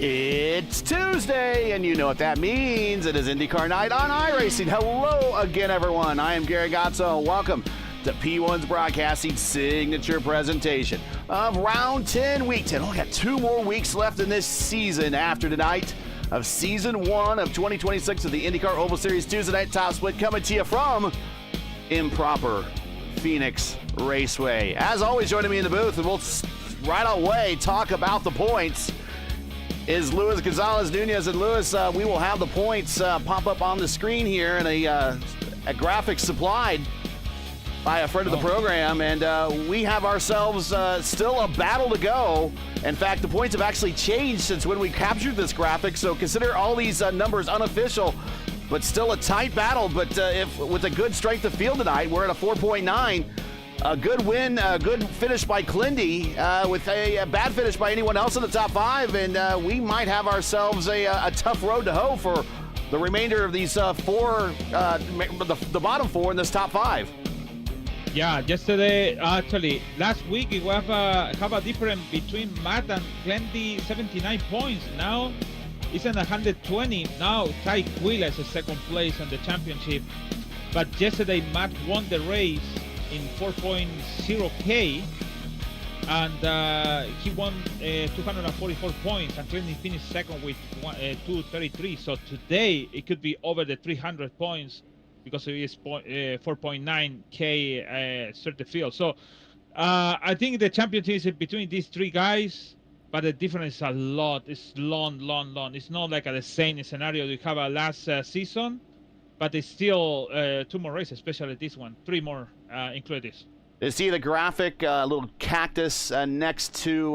It's Tuesday, and you know what that means. It is IndyCar night on iRacing. Hello again, everyone. I am Gary Gotzo. Welcome to P1's Broadcasting signature presentation of Round 10, Week 10. Only got 2 more weeks left in this season after tonight of Season 1 of 2026 of the IndyCar Oval Series Tuesday night top split, coming to you from improper Phoenix Raceway. As always, joining me in the booth, and we'll right away talk about the points, is Luis Gonzalez Nunez. And Luis, we will have the points pop up on the screen here in a graphic supplied by a friend of the program, and we have ourselves still a battle to go. In fact, the points have actually changed since when we captured this graphic, so consider all these numbers unofficial, but still a tight battle. But if with a good strength of field tonight, we're at a 4.9. A good win, a good finish by Clindy, with a bad finish by anyone else in the top 5, and we might have ourselves a tough road to hoe for the remainder of these the bottom 4 in this top 5. Yeah, yesterday, actually, last week, we have a difference between Matt and Clindy, 79 points. Now it's in 120. Now Ty Quilla is in second place on the championship. But yesterday, Matt won the race in 4.0K, and he won 244 points, and Clindy finished second with 233. So today, it could be over the 300 points, because it is 4.9K certain field. So I think the championship is between these 3 guys, but the difference is a lot. It's long. It's not like the same scenario we have last season, but it's still 2 more races, especially this one. 3 more include this. You see the graphic, little cactus next to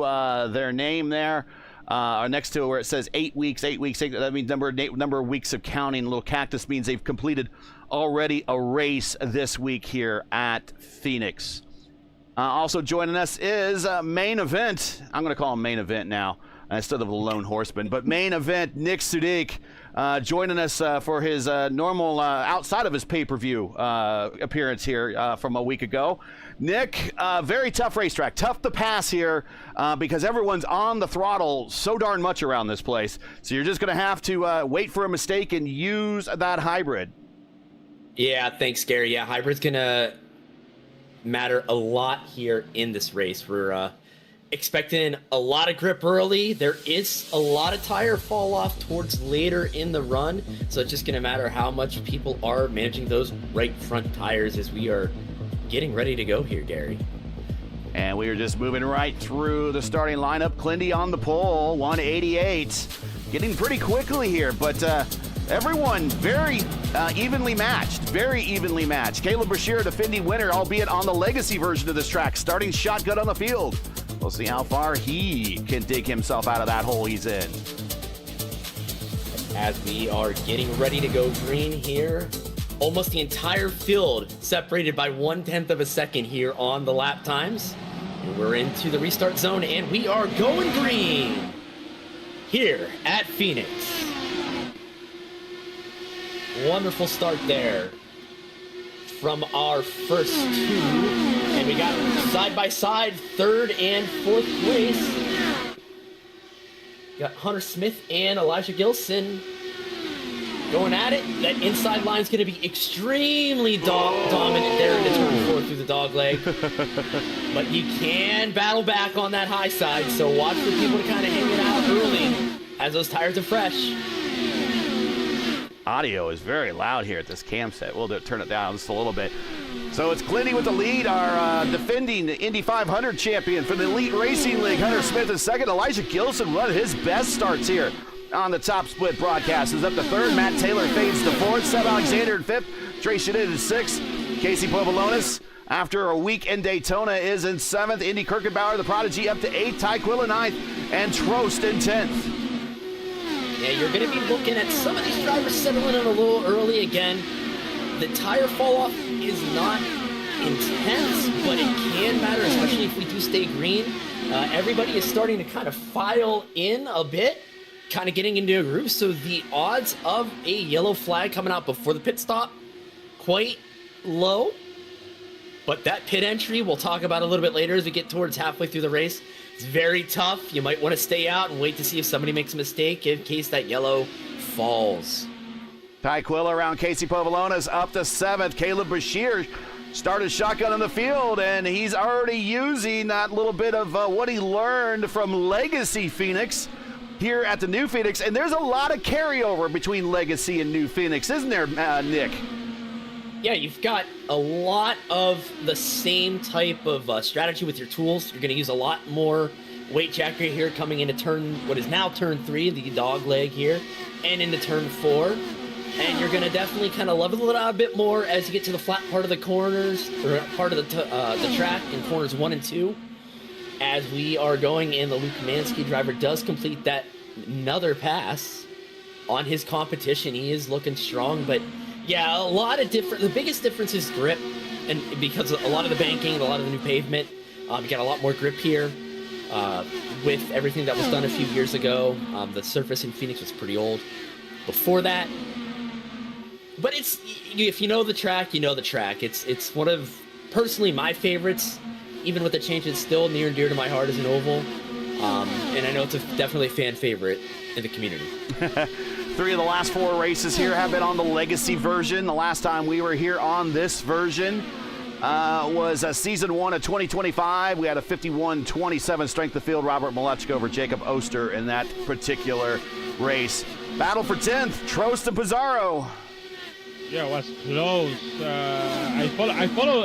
their name there. Or next to where it says 8 weeks, 8 weeks. That means number of weeks of counting. Little cactus means they've completed already a race this week here at Phoenix. Also joining us is main event. I'm going to call him main event now instead of the lone horseman. But main event, Nick Sudik, joining us for his normal, outside of his pay-per-view appearance here from a week ago. Nick, very tough racetrack. Tough to pass here because everyone's on the throttle so darn much around this place. So you're just going to have to wait for a mistake and use that hybrid. Yeah, thanks, Gary. Yeah, hybrid's going to matter a lot here in this race. We're expecting a lot of grip early. There is a lot of tire fall off towards later in the run. So it's just going to matter how much people are managing those right front tires as we are getting ready to go here, Gary. And we are just moving right through the starting lineup. Clindy on the pole, 188. Getting pretty quickly here, but everyone very evenly matched. Very evenly matched. Caleb Brashear, defending winner, albeit on the legacy version of this track, starting shotgun on the field. We'll see how far he can dig himself out of that hole he's in. As we are getting ready to go green here, almost the entire field separated by 1/10 of a second here on the lap times. And we're into the restart zone, and we are going green here at Phoenix. Wonderful start there from our first 2. And we got side by side, 3rd and 4th place. Got Hunter Smith and Elijah Gilson going at it. That inside line is going to be extremely dominant there into turn 4 through the dog leg. But you can battle back on that high side, so watch for people to kind of hang it out early as those tires are fresh. Audio is very loud here at this cam set. We'll turn it down just a little bit. So it's Clindy with the lead, our defending Indy 500 champion for the Elite Racing League. Hunter Smith is second. Elijah Gilson, one of his best starts here on the top split broadcast, is up to 3rd. Matt Taylor fades to 4th. Seb Alexander in 5th. Trey Shadid in 6th. Casey Povolonis, after a week in Daytona, is in 7th. Indy Kirkenbauer, the prodigy, up to 8th. Ty Quilla 9th. And Trost in 10th. Yeah, you're going to be looking at some of these drivers settling in a little early again. The tire fall off is not intense, but it can matter, especially if we do stay green. Everybody is starting to kind of file in a bit, kind of getting into a groove. So the odds of a yellow flag coming out before the pit stop, quite low. But that pit entry, we'll talk about a little bit later as we get towards halfway through the race. It's very tough. You might want to stay out and wait to see if somebody makes a mistake in case that yellow falls. Ty Quilla around Casey Povolona's up to 7th. Caleb Bashir started shotgun in the field, and he's already using that little bit of what he learned from Legacy Phoenix here at the New Phoenix. And there's a lot of carryover between Legacy and New Phoenix, isn't there, Nick? Yeah, you've got a lot of the same type of strategy with your tools. You're going to use a lot more weight jacket here coming into what is now turn 3, the dog leg here, and into turn 4. And you're going to definitely kind of level it out a bit more as you get to the flat part of the corners, or part of the track in corners 1 and 2. As we are going in, the Luke Mansky driver does complete that another pass on his competition. He is looking strong, but yeah, a lot of different. The biggest difference is grip, and because a lot of the banking, a lot of the new pavement, you got a lot more grip here. With everything that was done a few years ago, the surface in Phoenix was pretty old before that. But if you know the track, you know the track. It's one of, personally, my favorites. Even with the change, it's still near and dear to my heart as an oval. And I know it's definitely a fan favorite in the community. 3 of the last 4 races here have been on the Legacy version. The last time we were here on this version was season 1 of 2025. We had a 51-27 strength of field. Robert Malechko over Jacob Oster in that particular race. Battle for 10th, Trost and Pizarro. Yeah, it was close. I follow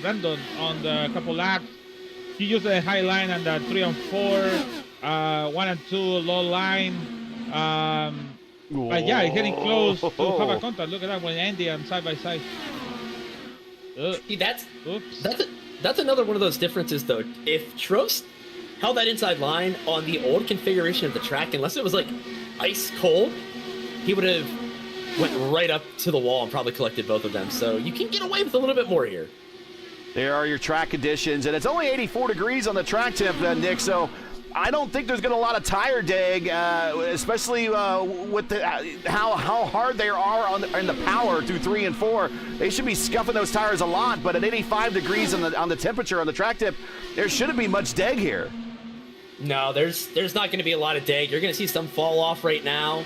Brandon on the couple laps. He used the high line and the 3 and 4, 1 and 2 low line. But yeah, he's getting close to have a contact. Look at that when Andy and side by side. See, that's another one of those differences though. If Trost held that inside line on the old configuration of the track, unless it was like ice cold, he would have went right up to the wall and probably collected both of them. So you can get away with a little bit more here. There are your track conditions, and it's only 84 degrees on the track temp, Nick, so I don't think there's going to be a lot of tire dag, especially with how hard they are in the power through 3 and 4. They should be scuffing those tires a lot, but at 85 degrees on the temperature on the track tip, there shouldn't be much dag here. No, there's not going to be a lot of dag. You're going to see some fall off right now.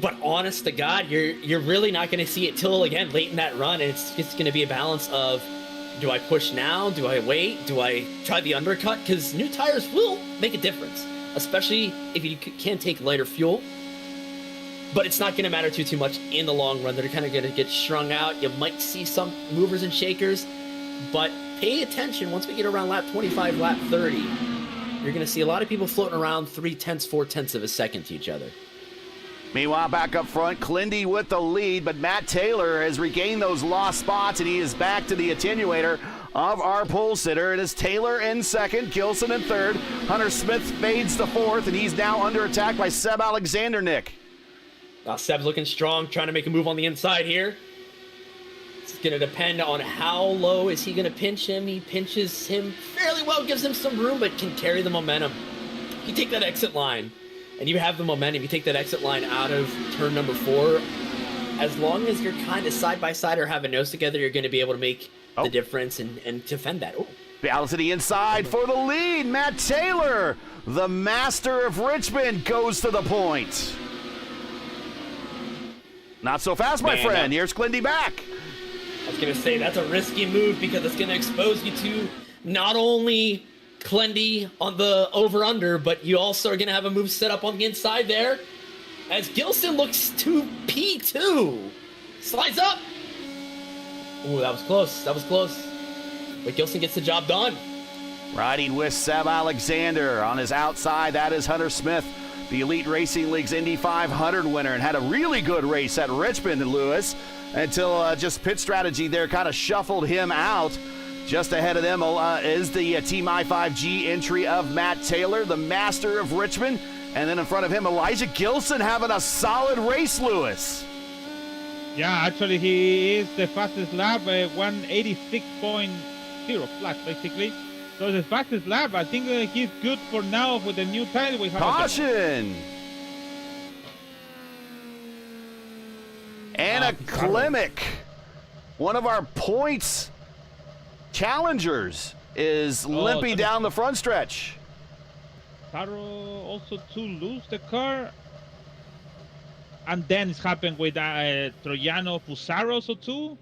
But honest to God, you're really not going to see it till, again, late in that run. And it's going to be a balance of, do I push now? Do I wait? Do I try the undercut? Because new tires will make a difference, especially if you can take lighter fuel. But it's not going to matter too much in the long run. They're kind of going to get strung out. You might see some movers and shakers. But pay attention. Once we get around lap 25, lap 30, you're going to see a lot of people floating around 0.3, 0.4 of a second to each other. Meanwhile, back up front, Clindy with the lead, but Matt Taylor has regained those lost spots, and he is back to the attenuator of our pole sitter. It is Taylor in second, Gilson in third. Hunter Smith fades to fourth, and he's now under attack by Seb Alexander, Nick. Seb's looking strong, trying to make a move on the inside here. It's going to depend on how low is he going to pinch him. He pinches him fairly well, gives him some room, but can carry the momentum. You take that exit line, and you have the momentum. You take that exit line out of turn number 4. As long as you're kind of side by side or have a nose together, you're going to be able to make the difference and defend that. Oh. Balance to the inside for the lead. Matt Taylor, the master of Richmond, goes to the point. Not so fast, my friend. Here's Clindy back. I was going to say, that's a risky move because it's going to expose you to not only Clendy on the over-under, but you also are going to have a move set up on the inside there as Gilson looks to P2. Slides up. Ooh, that was close. That was close. But Gilson gets the job done. Riding with Seb Alexander on his outside, that is Hunter Smith, the Elite Racing League's Indy 500 winner, and had a really good race at Richmond, Lewis, until just pit strategy there kind of shuffled him out. Just ahead of them is the Team I5G entry of Matt Taylor, the master of Richmond. And then in front of him, Elijah Gilson having a solid race, Lewis. Yeah, actually, he is the fastest lap, 186.0 flat, basically. So the fastest lap. I think he's good for now with the new tire we have. Caution! Anna Klimek, one of our points challengers, is limping down the front stretch. Taro also to lose the car. And then it's happened with Troiano Fusaro also too.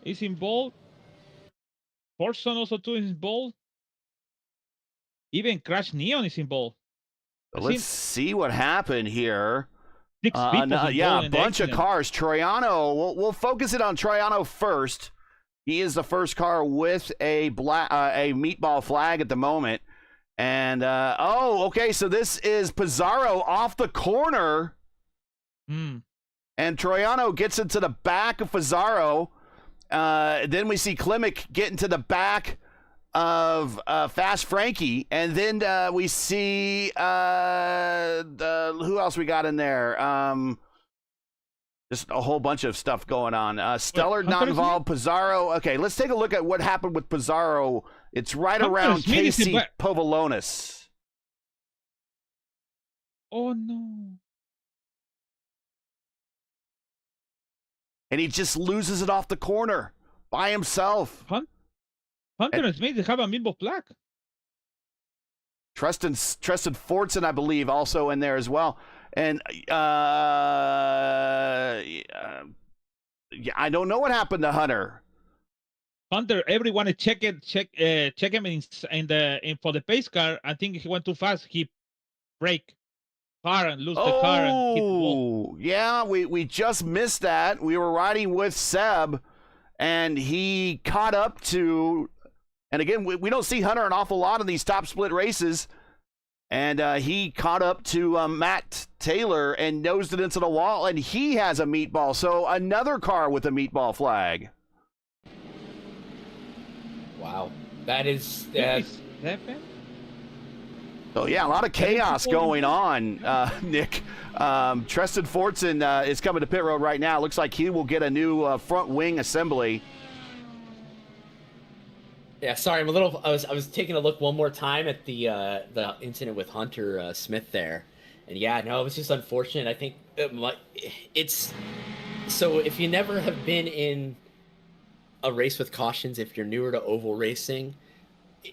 Is involved. Forson also too is involved. Even Crash Neon is involved. Let's see what happened here. 6 people yeah, a bunch of cars. Troiano, we'll focus it on Troiano first. He is the first car with a meatball flag at the moment. And, okay, so this is Pizarro off the corner. And Troiano gets into the back of Pizarro. Then we see Klimek get into the back of Fast Frankie. And then we see who else we got in there? Just a whole bunch of stuff going on. Stellar not involved. Pizarro. Okay, let's take a look at what happened with Pizarro. It's right around Casey Povolonis. Oh, no. And he just loses it off the corner by himself. Hunter and Smith have a meatball flag. Tristan Fortson, I believe, also in there as well. And I don't know what happened to Hunter. Everyone check him for the pace car. I think he went too fast. He break car and lose the car and hit the wall. Yeah, we just missed that. We were riding with Seb, and he caught up to. And again, we don't see Hunter an awful lot in these top split races. And he caught up to Matt Taylor and nosed it into the wall, and he has a meatball. So another car with a meatball flag. Wow. That is... So, yeah, a lot of chaos going on, Nick. Tristan Fortson is coming to pit road right now. Looks like he will get a new front wing assembly. Yeah, sorry, I'm a little. I was taking a look one more time at the incident with Hunter Smith there, and yeah, no, it was just unfortunate. I think it's so if you never have been in a race with cautions, if you're newer to oval racing,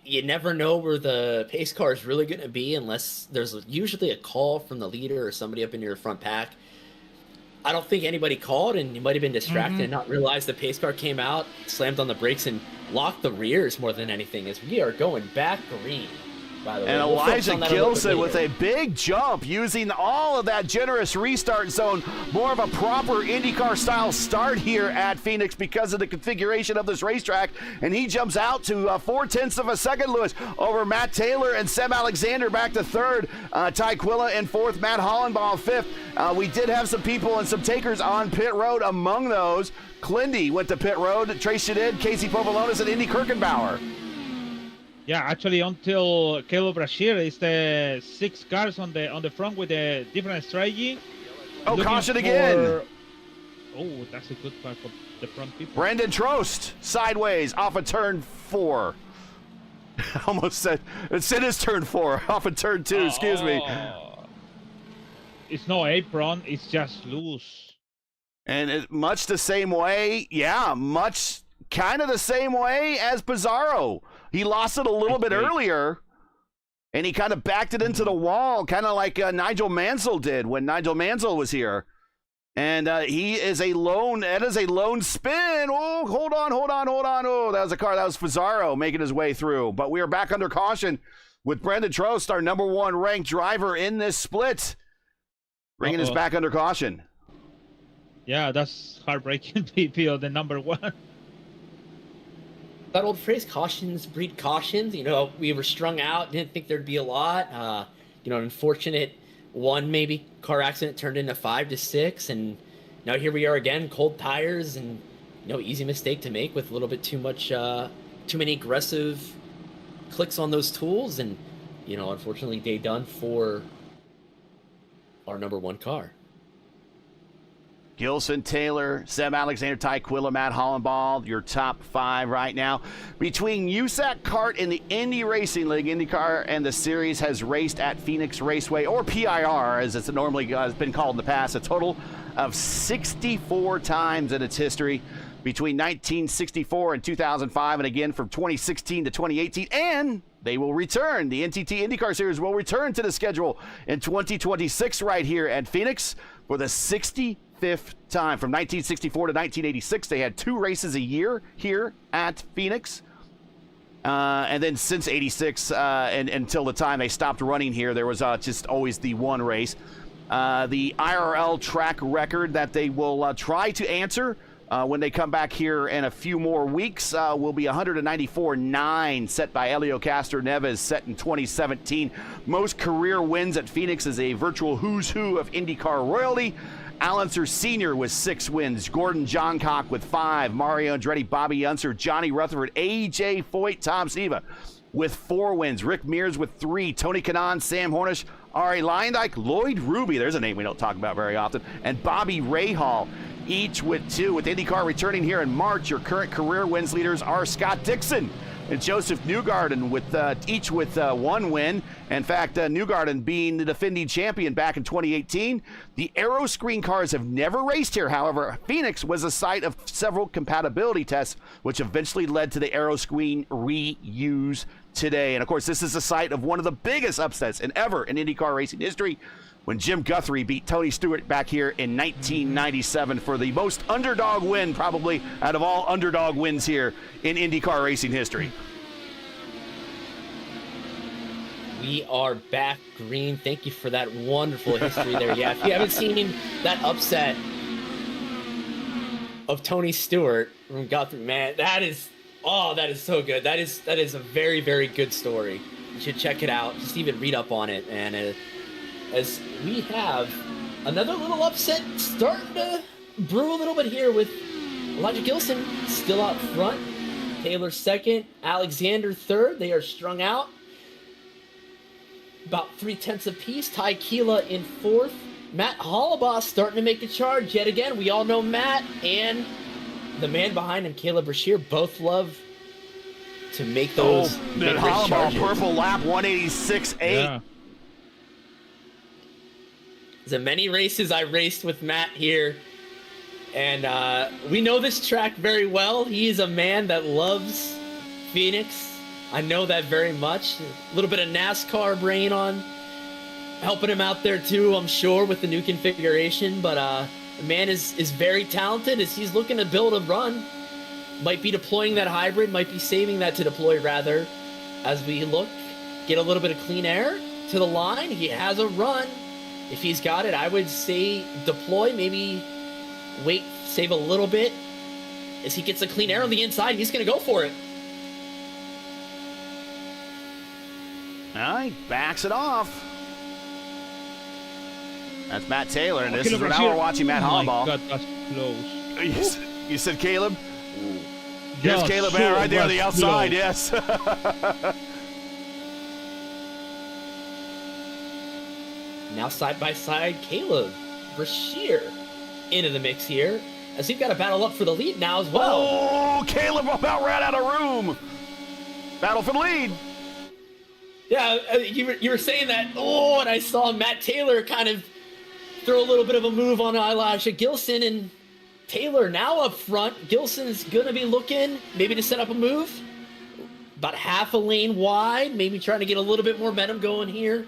you never know where the pace car is really going to be unless there's usually a call from the leader or somebody up in your front pack. I don't think anybody called, and you might have been distracted and not realized the pace car came out, slammed on the brakes, and locked the rears more than anything, as we are going back green, by the way. And Elijah Gilson with a big jump, using all of that generous restart zone. More of a proper IndyCar-style start here at Phoenix because of the configuration of this racetrack. And he jumps out to 0.4 of a second, Lewis, over Matt Taylor and Seb Alexander back to third. Ty Quilla in fourth, Matt Hollenbaugh fifth. We did have some people and some takers on pit road. Among those, Clindy went to pit road, Trace Shadid, Casey Povolonis, and Indy Kirkenbauer. Yeah, actually, until Caleb Brashear is the 6 cars on the front with a different strategy. Oh, caution again! Oh, that's a good car for the front people. Brandon Trost sideways off of turn 4. Almost said it's in his turn 4 off of turn 2. Excuse me. It's no apron. It's just loose. And much the same way, much kind of the same way as Pizarro. He lost it a little bit earlier, and he kind of backed it into the wall, kind of like Nigel Mansell did when Nigel Mansell was here. And he is a lone, that is a lone spin. Oh, hold on. Oh, that was a car. That was Pizarro making his way through. But we are back under caution with Brandon Trost, our number 1 ranked driver in this split, bringing us back under caution. Yeah, that's heartbreaking, PPO, the number 1. That old phrase, cautions breed cautions. You know, we were strung out, didn't think there'd be a lot. An unfortunate 1 maybe car accident turned into 5 to 6, and now here we are again, cold tires, and easy mistake to make with a little bit too many aggressive clicks on those tools, and unfortunately, day done for our number 1 car. Gilson, Taylor, Seb Alexander, Ty Quilla, Matt Hollenbaugh, your top 5 right now. Between USAC Kart and the Indy Racing League, IndyCar and the series has raced at Phoenix Raceway, or PIR as it's normally has been called in the past, a total of 64 times in its history. between 1964 and 2005, and again from 2016 to 2018. And they will return. The NTT IndyCar Series will return to the schedule in 2026 right here at Phoenix for the 65th time. From 1964 to 1986, they had 2 races a year here at Phoenix. And then since 86 and until the time they stopped running here, there was just always the one race. The IRL track record that they will try to answer when they come back here in a few more weeks will be 194.9 set by Helio Castroneves, set in 2017. Most career wins at Phoenix is a virtual who's who of IndyCar royalty. Al Unser Sr. with 6 wins, Gordon Johncock with 5, Mario Andretti, Bobby Unser, Johnny Rutherford, A.J. Foyt, Tom Sneva with 4 wins, Rick Mears with 3, Tony Kanaan, Sam Hornish, Ari Leyendyke, Lloyd Ruby, there's a name we don't talk about very often, and Bobby Rahal, each with 2. With IndyCar returning here in March, your current career wins leaders are Scott Dixon and Joseph Newgarden, with each with 1 win. In fact, Newgarden being the defending champion back in 2018. The Aero Screen cars have never raced here. However, Phoenix was a site of several compatibility tests, which eventually led to the Aero Screen reuse today. And of course, this is the site of one of the biggest upsets ever in IndyCar racing history, when Jim Guthrie beat Tony Stewart back here in 1997 for the most underdog win probably out of all underdog wins here in IndyCar racing history. We are back, Green. Thank you for that wonderful history there. Yeah, if you haven't seen that upset of Tony Stewart from Guthrie, man, that is so good. That is a very, very good story. You should check it out. Just even read up on it, and as we have another little upset starting to brew a little bit here, with Elijah Gilson still out front, Taylor second, Alexander third. They are strung out about 3/10 apiece. Ty Keela in fourth. Matt Hollabaugh starting to make a charge yet again. We all know Matt and the man behind him, Caleb Brashear, both love to make those Matt Hollabaugh, purple lap, 186.8. Yeah. The many races I raced with Matt here, and we know this track very well. He is a man that loves Phoenix. I know that very much. A little bit of NASCAR brain on, helping him out there too, I'm sure, with the new configuration. But the man is very talented as he's looking to build a run. Might be deploying that hybrid, might be saving that to deploy rather, as we look, get a little bit of clean air to the line. He has a run. If he's got it, I would say deploy, maybe wait, save a little bit. As he gets the clean air on the inside, he's going to go for it. All right, backs it off. That's Matt Taylor, and this is now we're watching Matt Hollabaugh. Oh my God, that's close. You said Caleb? Here's Caleb right there on the outside, close. yes. Now side by side, Caleb Brashear into the mix here, as we've got to battle up for the lead now as well. Oh, Caleb about ran out of room. Battle for the lead. Yeah, you were saying that, and I saw Matt Taylor kind of throw a little bit of a move on Elijah Gilson, and Taylor now up front. Gilson's going to be looking maybe to set up a move. About half a lane wide, maybe trying to get a little bit more momentum going here.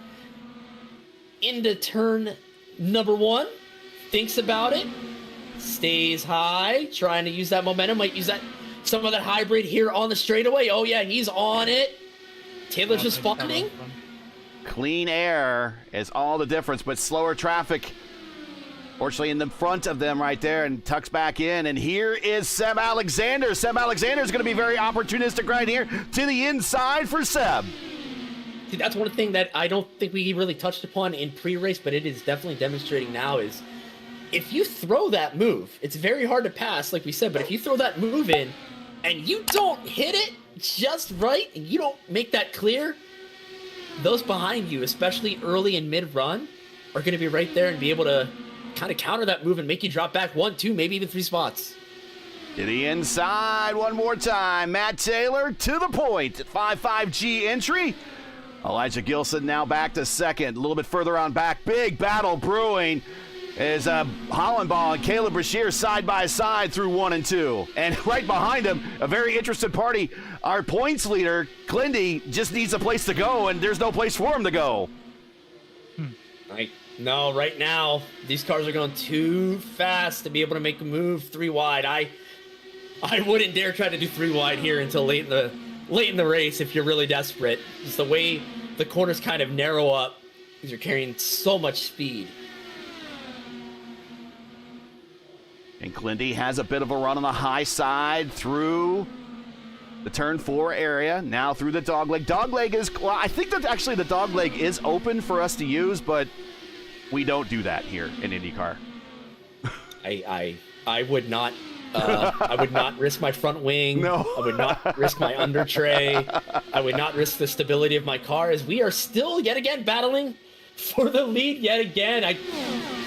Into turn number 1, thinks about it, stays high, trying to use that momentum, might use some of that hybrid here on the straightaway. Oh yeah, he's on it. Taylor's responding. Clean air is all the difference, but slower traffic, fortunately, in the front of them right there, and tucks back in. And here is Seb Alexander. Seb Alexander is going to be very opportunistic right here to the inside for Seb. See, that's one thing that I don't think we really touched upon in pre-race, but it is definitely demonstrating now, is if you throw that move, it's very hard to pass, like we said, but if you throw that move in and you don't hit it just right, and you don't make that clear, those behind you, especially early and mid-run, are going to be right there and be able to kind of counter that move and make you drop back 1, 2, maybe even 3 spots. To the inside one more time. Matt Taylor to the point at 5.5G entry. Elijah Gilson now back to second. A little bit further on back. Big battle brewing. is Hollenbaugh and Caleb Brashear side by side through 1 and 2. And right behind him, a very interested party, our points leader, Clindy, just needs a place to go, and there's no place for him to go. No, right now, these cars are going too fast to be able to make a move 3 wide. I wouldn't dare try to do 3 wide here until late in the race if you're really desperate. Just the way the corners kind of narrow up, because you're carrying so much speed. And Clindy has a bit of a run on the high side through the turn 4 area, now through the dogleg. Dogleg is, well, I think that actually the dogleg is open for us to use, but we don't do that here in IndyCar. I would not. I would not risk my front wing. No. I would not risk my under tray. I would not risk the stability of my car, as we are still yet again battling for the lead yet again.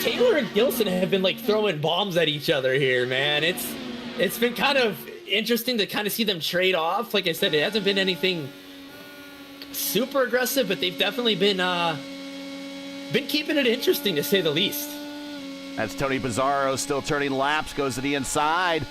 Taylor and Gilson have been like throwing bombs at each other here, man. It's been kind of interesting to kind of see them trade off. Like I said, it hasn't been anything super aggressive, but they've definitely been keeping it interesting, to say the least. That's Tony Bizzarro still turning laps, goes to the inside,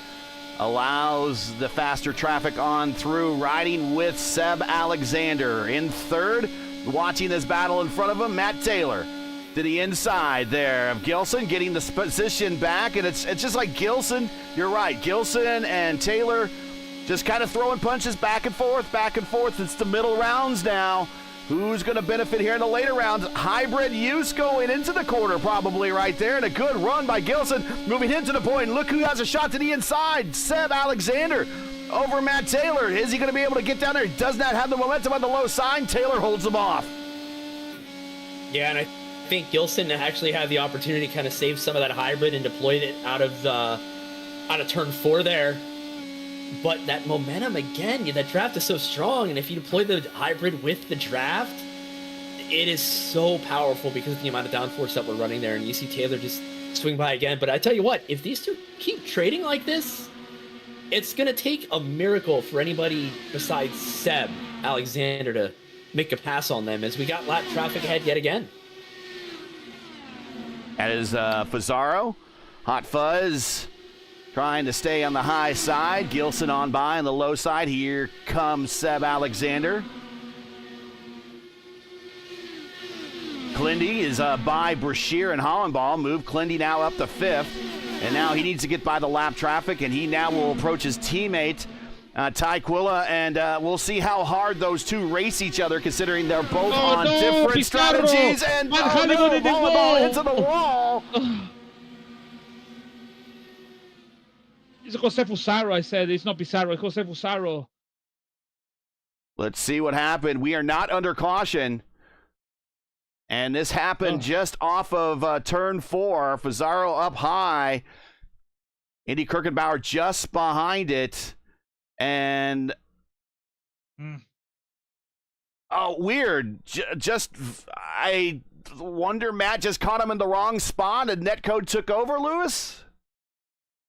allows the faster traffic on through, riding with Seb Alexander. In third, watching this battle in front of him, Matt Taylor to the inside there of Gilson, getting the position back, and it's just like Gilson, you're right, Gilson and Taylor just kind of throwing punches back and forth, back and forth. It's the middle rounds now. Who's going to benefit here in the later rounds? Hybrid use going into the corner probably right there, and a good run by Gilson, moving into the point. Look who has a shot to the inside, Seb Alexander over Matt Taylor. Is he going to be able to get down there? He does not have the momentum on the low side. Taylor holds him off. Yeah, and I think Gilson actually had the opportunity to kind of save some of that hybrid and deployed it out of turn 4 there. But that momentum, again, that draft is so strong, and if you deploy the hybrid with the draft, it is so powerful because of the amount of downforce that we're running there, and you see Taylor just swing by again. But I tell you what, if these two keep trading like this, it's going to take a miracle for anybody besides Seb Alexander to make a pass on them, as we got lap traffic ahead yet again. That is Fazaro. Hot Fuzz trying to stay on the high side. Gilson on by on the low side. Here comes Seb Alexander. Clindy is by Brashear and Hollenbaugh. Move Clindy now up to 5th. And now he needs to get by the lap traffic, and he now will approach his teammate, Ty Quilla, and we'll see how hard those two race each other, considering they're both on different strategies. And Hollenbaugh into the wall. It's Jose Fusaro, I said. It's not Pizarro. It's Jose Fusaro. Let's see what happened. We are not under caution. And this happened just off of turn 4. Fusaro up high. Indy Kirkenbauer just behind it. And oh, weird. I wonder Matt just caught him in the wrong spot and netcode took over, Lewis?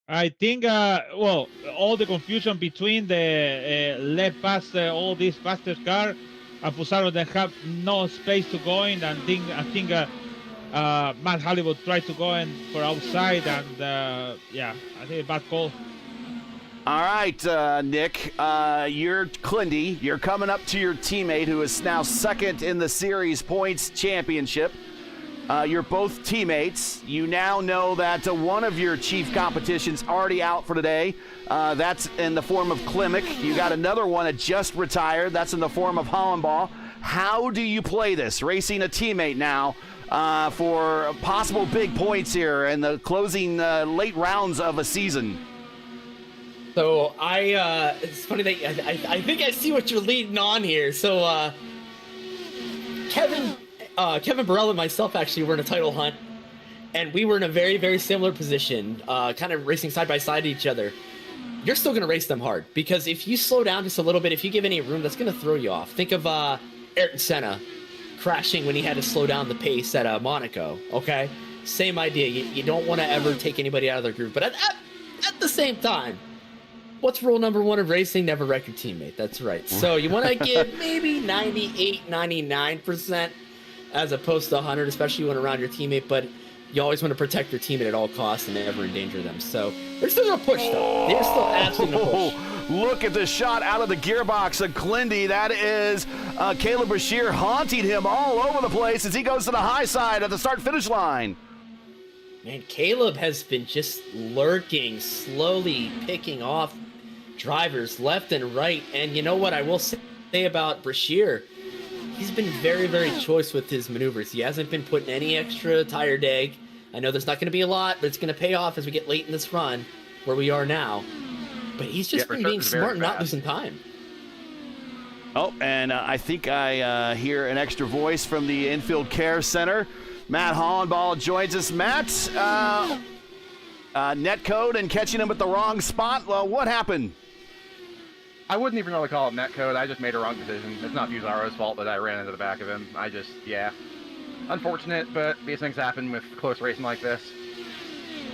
I think, well, all the confusion between the left past all these faster car and Fusaro that have no space to go in, and I think Matt Hollywood tried to go in for outside, and yeah, I think a bad call. All right, Nick, you're Clindy. You're coming up to your teammate who is now second in the series points championship. You're both teammates. You now know that one of your chief competitions already out for today. That's in the form of Klimek. You got another one that just retired. That's in the form of Hollenbaugh. How do you play this, racing a teammate now for possible big points here in the closing late rounds of a season? So it's funny that I think I see what you're leading on here. So Kevin Burrell and myself actually were in a title hunt, and we were in a very, very similar position, kind of racing side by side to each other. You're still going to race them hard, because if you slow down just a little bit, if you give any room, that's going to throw you off. Think of Ayrton Senna crashing when he had to slow down the pace at Monaco, okay? Same idea. You don't want to ever take anybody out of their groove. But at the same time, what's rule number 1 of racing? Never wreck your teammate. That's right. So you want to give maybe 98, 99%. As opposed to 100, especially when around your teammate. But you always want to protect your teammate at all costs and never endanger them. So they're still going to push, though. They're still absolutely going to push. Look at the shot out of the gearbox of Clindy. That is Caleb Bashir haunting him all over the place as he goes to the high side at the start-finish line. Man, Caleb has been just lurking, slowly picking off drivers left and right. And you know what I will say about Bashir? He's been very, very choice with his maneuvers. He hasn't been putting any extra tire dag. I know there's not going to be a lot, but it's going to pay off as we get late in this run where we are now. But he's just been being smart and not losing time. Oh, and I think I hear an extra voice from the infield care center. Matt Hollenball joins us. Matt, netcode and catching him at the wrong spot. Well, what happened? I wouldn't even really call it netcode. I just made a wrong decision. It's not Fusaro's fault that I ran into the back of him. Yeah. Unfortunate, but these things happen with close racing like this.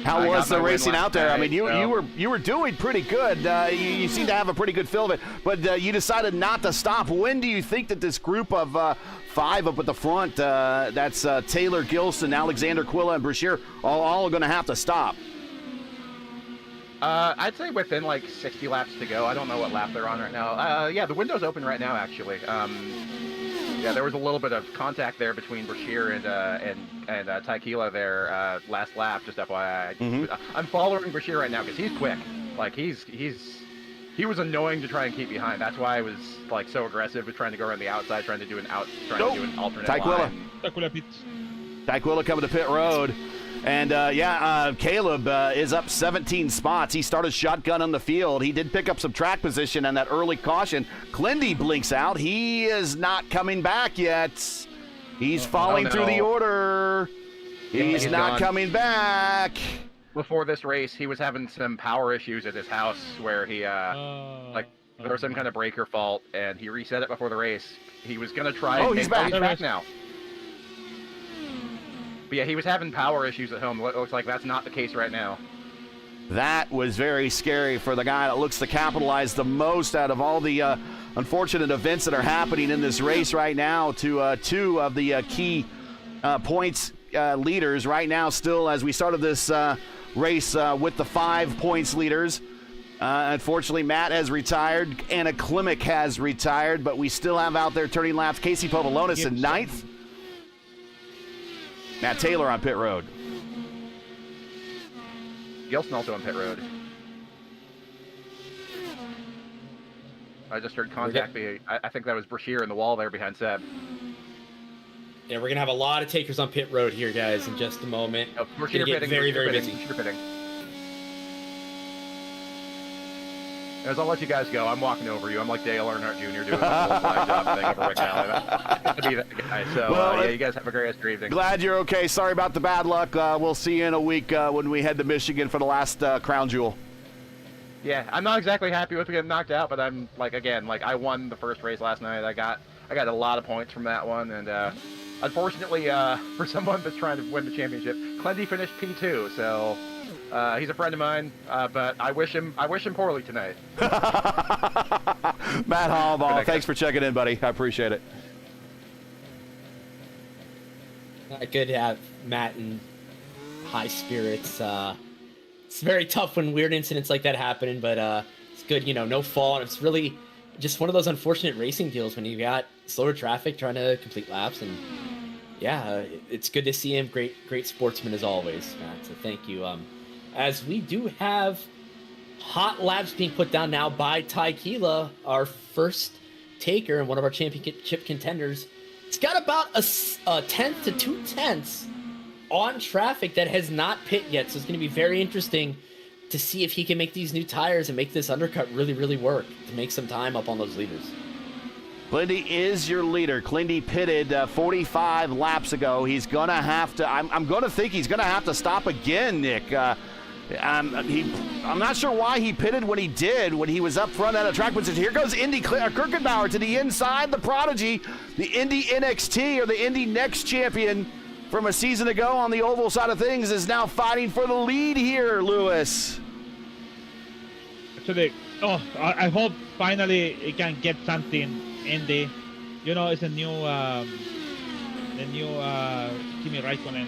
How was the racing out there? I mean, you were doing pretty good. You seem to have a pretty good feel of it, but you decided not to stop. When do you think that this group of 5 up at the front, that's Taylor Gilson, Alexander Quilla, and Brashear, all are going to have to stop? I'd say within like 60 laps to go. I don't know what lap they're on right now. Yeah, the window's open right now, actually. Yeah, there was a little bit of contact there between Brashear and Taikila there last lap, just FYI. Mm-hmm. I'm following Brashear right now because he's quick. Like he was annoying to try and keep behind. That's why I was like so aggressive with trying to go around the outside, trying to do an alternate line. Taikila coming to pit road. And, Caleb is up 17 spots. He started shotgun on the field. He did pick up some track position on that early caution. Clindy blinks out. He is not coming back yet. He's falling through the order. He's not coming back. Before this race, he was having some power issues at his house where he, there was some kind of breaker fault, and he reset it before the race. He was going to try and he's back. He's back now. But yeah, he was having power issues at home. It looks like that's not the case right now. That was very scary for the guy that looks to capitalize the most out of all the unfortunate events that are happening in this race right now to 2 of the key points leaders right now still as we started this race with the 5 points leaders. Unfortunately, Matt has retired. Anna Klimek has retired, but we still have out there turning laps. Casey Povolonis in 9th. Matt Taylor on pit road. Gilson also on pit road. I just heard contact. I think that was Brashear in the wall there behind Seb. Yeah, we're going to have a lot of takers on pit road here, guys, in just a moment. Oh, Brashear pitting. Very busy. Brashear pitting. As I'll let you guys go, I'm walking over you. I'm like Dale Earnhardt Jr. doing a whole flag job thing over Rick Allen. I'm to be that guy. So, you guys have a great rest of your evening. Glad you're okay. Sorry about the bad luck. We'll see you in a week when we head to Michigan for the last crown jewel. Yeah, I'm not exactly happy with getting knocked out, but I'm I won the first race last night. I got a lot of points from that one, and unfortunately, for someone that's trying to win the championship, Clendy finished P2, so. He's a friend of mine, but I wish him poorly tonight. Matt Hollenball, thanks for checking in, buddy. I appreciate it. Good to have Matt in high spirits. It's very tough when weird incidents like that happen, but it's good, no fault. It's really just one of those unfortunate racing deals when you got slower traffic trying to complete laps, and yeah, it's good to see him. Great sportsman as always, Matt. So thank you. As we do have hot laps being put down now by Taikila, our first taker and one of our championship contenders. It's got about a tenth to 2 tenths on traffic that has not pit yet, so it's going to be very interesting to see if he can make these new tires and make this undercut really, really work to make some time up on those leaders. Clindy is your leader. Clindy pitted 45 laps ago. He's going to have to, I'm going to think he's going to have to stop again, Nick. I'm not sure why he pitted when he did, when he was up front at a track position. Here goes Indy Kirkenbauer to the inside. The prodigy, the Indy NXT or the Indy Next champion from a season ago on the oval side of things is now fighting for the lead here, Lewis. Actually, I hope finally he can get something. Indy, it's a new, Kimi Raikkonen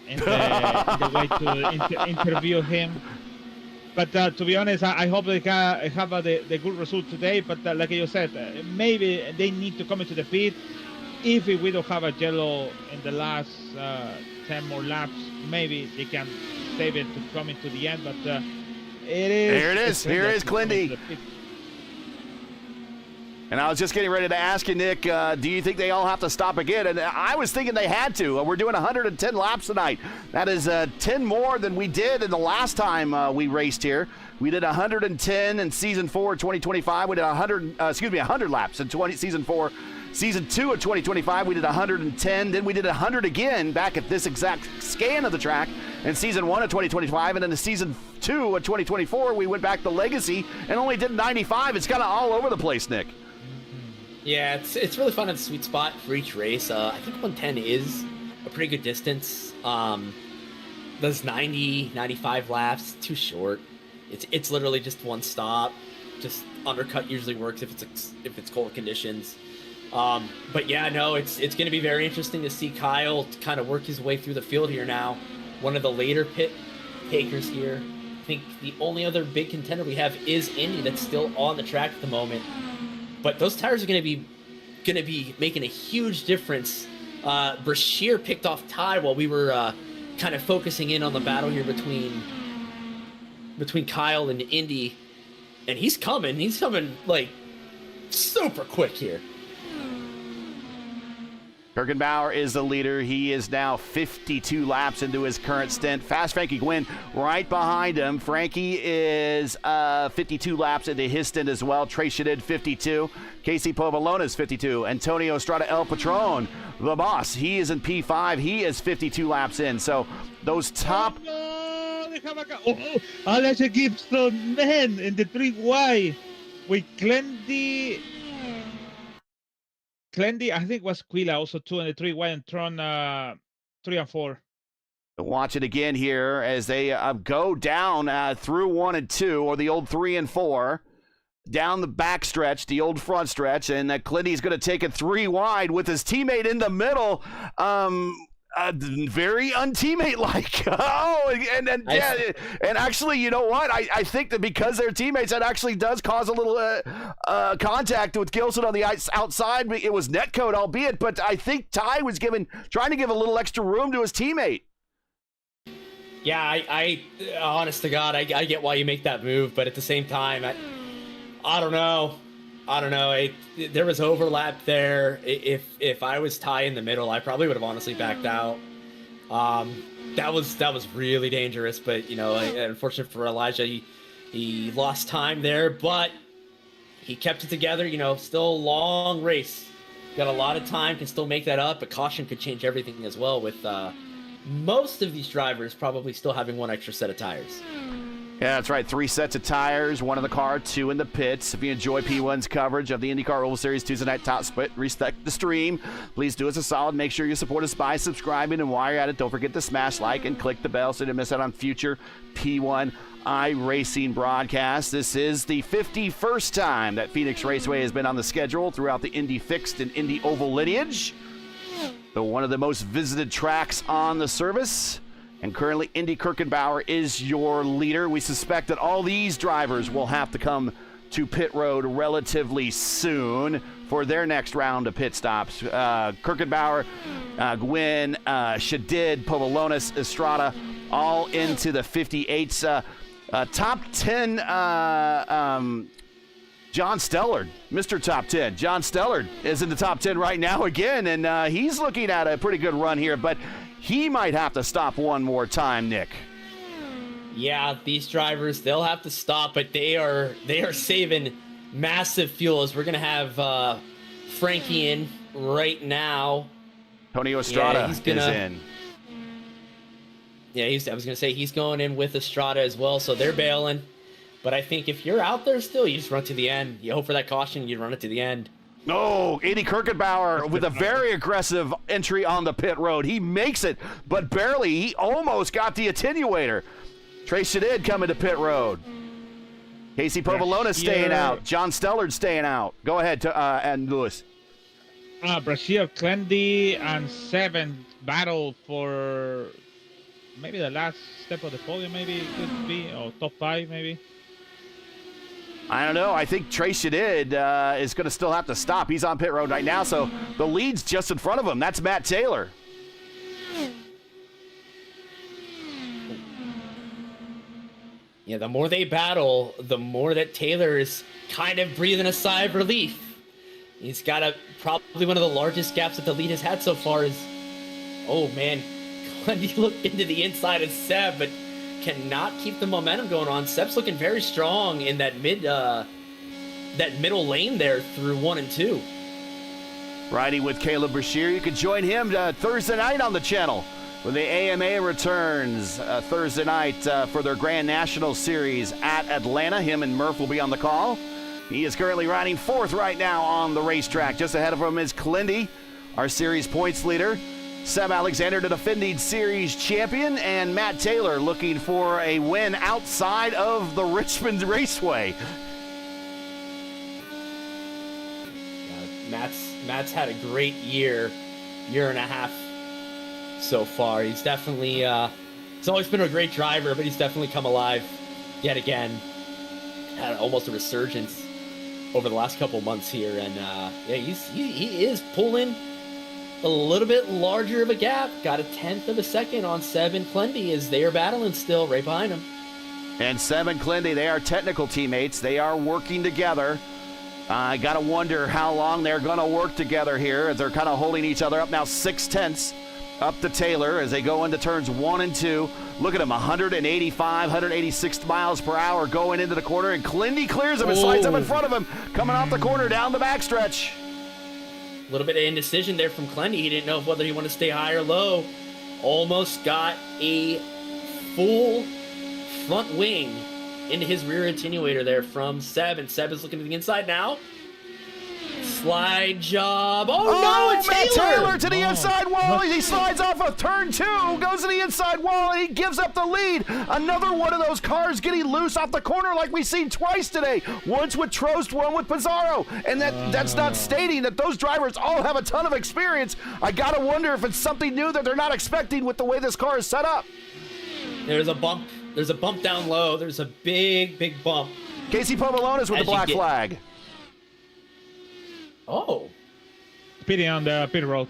in the way to interview him. But to be honest, I hope they have the good result today. But like you said, maybe they need to come into the pit. If we don't have a yellow in the last 10 more laps, maybe they can save it to come into the end. But it is. Here it is. Here is Clindy. And I was just getting ready to ask you, Nick, do you think they all have to stop again? And I was thinking they had to. We're doing 110 laps tonight. That is 10 more than we did in the last time we raced here. We did 110 in Season 4 2025. We did 100 laps in Season 4. Season 2 of 2025, we did 110. Then we did 100 again back at this exact scan of the track in Season 1 of 2025. And then in Season 2 of 2024, we went back to Legacy and only did 95. It's kind of all over the place, Nick. Yeah, it's really fun at the sweet spot for each race. I think 110 is a pretty good distance. Those 90, 95 laps, too short. It's literally just one stop. Just undercut usually works if it's cold conditions. But yeah, no, it's going to be very interesting to see Kyle kind of work his way through the field here now. One of the later pit takers here. I think the only other big contender we have is Indy that's still on the track at the moment. But those tires are going to be making a huge difference. Brashear picked off Ty while we were kind of focusing in on the battle here between Kyle and Indy, and he's coming like super quick here. Kirkenbauer is the leader. He is now 52 laps into his current stint. Fast Frankie Gwynn right behind him. Frankie is 52 laps into his stint as well. Trey Shadid, 52. Casey Povalonis, 52. Antonio Estrada El Patron, the boss, he is in P5. He is 52 laps in. So those top... Alex Gibson, man, in the 3Y with Clendy, I think was Quila also 2 in the 3Y and Tron 3 and 4. Watch it again here as they go down through 1 and 2, or the old 3 and 4, down the back stretch, the old front stretch, and Clindy's going to take it 3 wide with his teammate in the middle. Very unteammate-like. And actually, you know what? I think that because they're teammates, that actually does cause a little contact with Gilson on the outside. It was netcode, albeit, but I think Ty was trying to give a little extra room to his teammate. Yeah, I honest to God, I get why you make that move, but at the same time, I don't know. There was overlap there. If I was Ty in the middle, I probably would have honestly backed out. That was really dangerous. But unfortunate for Elijah, he lost time there, but he kept it together. Still a long race. Got a lot of time, can still make that up, but caution could change everything as well. With most of these drivers probably still having one extra set of tires. Yeah, that's right. 3 sets of tires, 1 in the car, 2 in the pits. If you enjoy P1's coverage of the IndyCar Oval Series Tuesday night top split, respect the stream. Please do us a solid. Make sure you support us by subscribing. And while you're at it, don't forget to smash like and click the bell so you don't miss out on future P1 iRacing broadcasts. This is the 51st time that Phoenix Raceway has been on the schedule throughout the Indy Fixed and Indy Oval lineage. One of the most visited tracks on the service. And currently, Indy Kirkenbauer is your leader. We suspect that all these drivers will have to come to pit road relatively soon for their next round of pit stops. Kirkenbauer, Gwynn, Shadid, Povalonis, Estrada, all into the 58s. Top 10, John Stellard, Mr. Top 10. John Stellard is in the top 10 right now again, and he's looking at a pretty good run here, but he might have to stop one more time, Nick. Yeah, these drivers, they'll have to stop, but they are saving massive fuel as we're going to have Frankie in right now. Tony Estrada is in. Yeah, I was going to say he's going in with Estrada as well, so they're bailing. But I think if you're out there still, you just run to the end. You hope for that caution, you run it to the end. Oh, Indy Kirkenbauer with a very aggressive entry on the pit road. He makes it, but barely. He almost got the attenuator. Trey Shadid coming to pit road. Casey Povalonis staying out. John Stellard staying out. Go ahead, and Lewis. Brashear, Clendy, and 7 battle for maybe the last step of the podium, maybe it could be, or top 5, maybe. I don't know. I think Trey Shadid is going to still have to stop. He's on pit road right now, so the lead's just in front of him. That's Matt Taylor. Yeah, the more they battle, the more that Taylor is kind of breathing a sigh of relief. He's got probably one of the largest gaps that the lead has had so far. Oh man, Glendy looked into the inside of Seb, but cannot keep the momentum going on. Seb's looking very strong in that middle lane there through 1 and 2. Riding with Caleb Brashear. You can join him Thursday night on the channel when the AMA returns Thursday night for their Grand National Series at Atlanta. Him and Murph will be on the call. He is currently riding 4th right now on the racetrack. Just ahead of him is Clendy, our series points leader. Seb Alexander, the defending series champion, and Matt Taylor looking for a win outside of the Richmond Raceway. Matt's had a great year and a half so far. He's definitely he's always been a great driver, but he's definitely come alive yet again. Had almost a resurgence over the last couple months here, and yeah, he is pulling a little bit larger of a gap. Got a 1/10 of a second on Seb and Clendy as they are battling still right behind him. And Seb and Clendy, they are technical teammates. They are working together. I got to wonder how long they're going to work together here as they're kind of holding each other up. Now 6/10 up to Taylor as they go into turns 1 and 2. Look at him, 185, 186 miles per hour going into the corner, and Clendy clears him and slides up in front of him, coming off the corner down the backstretch. A little bit of indecision there from Clendy. He didn't know whether he wanted to stay high or low. Almost got a full front wing into his rear attenuator there from Seb, and Seb is looking to the inside now. Slide job. Oh no, it's Matt Taylor! Taylor to the inside wall. He slides off of turn 2, goes to the inside wall, and he gives up the lead. Another one of those cars getting loose off the corner like we've seen twice today. Once with Trost, one with Pizarro. And that's not stating that those drivers all have a ton of experience. I gotta wonder if it's something new that they're not expecting with the way this car is set up. There's a bump. There's a bump down low. There's a big bump. Casey Pomalonis with the black flag. Oh. Pitting on the pit road.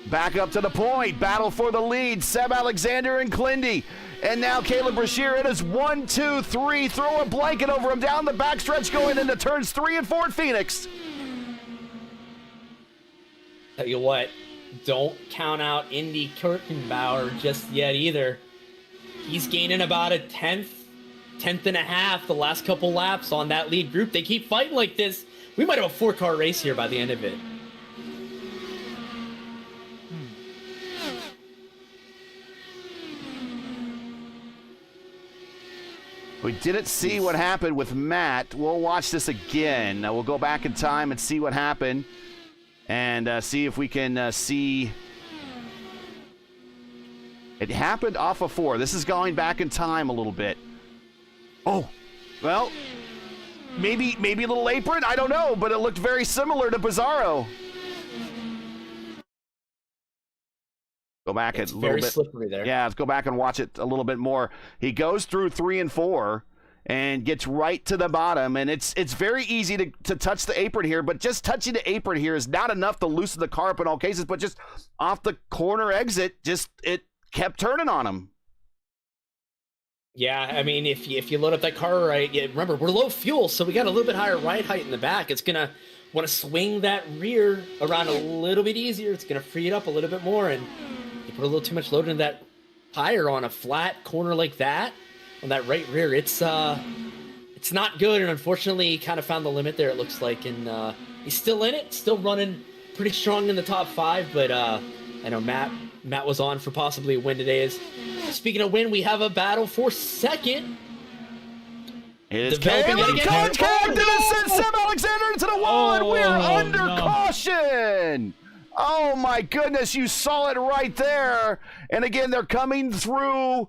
Back up to the point. Battle for the lead. Seb Alexander and Clendy. And now Caleb Brashear. It is 1, 2, 3. Throw a blanket over him down the backstretch going into turns 3 and 4 at Phoenix. Tell you what, don't count out Indy Kirkenbauer just yet either. He's gaining about a 10th and a half the last couple laps on that lead group. They keep fighting like this. We might have a 4-car race here by the end of it. We didn't see what happened with Matt. We'll watch this again. We'll go back in time and see what happened, and see if we can see. It happened off of 4. This is going back in time a little bit. Oh, well, maybe a little apron. I don't know, but it looked very similar to Pizarro. Go back a little bit. Very slippery there. Yeah, let's go back and watch it a little bit more. He goes through 3 and 4 and gets right to the bottom, and it's very easy to touch the apron here, but just touching the apron here is not enough to loosen the car up in all cases, but just off the corner exit, it kept turning on him. Yeah, I mean, if you load up that car right, remember, we're low fuel, so we got a little bit higher ride height in the back. It's going to want to swing that rear around a little bit easier. It's going to free it up a little bit more, and you put a little too much load into that tire on a flat corner like that, on that right rear, it's not good, and unfortunately, he kind of found the limit there, it looks like, and he's still in it, still running pretty strong in the top 5, but I know Matt was on for possibly a win today. Speaking of win, we have a battle for second. It's Caleb Contact, and it sends Seb Alexander into the wall, and we're under caution. Oh my goodness, you saw it right there. And again, they're coming through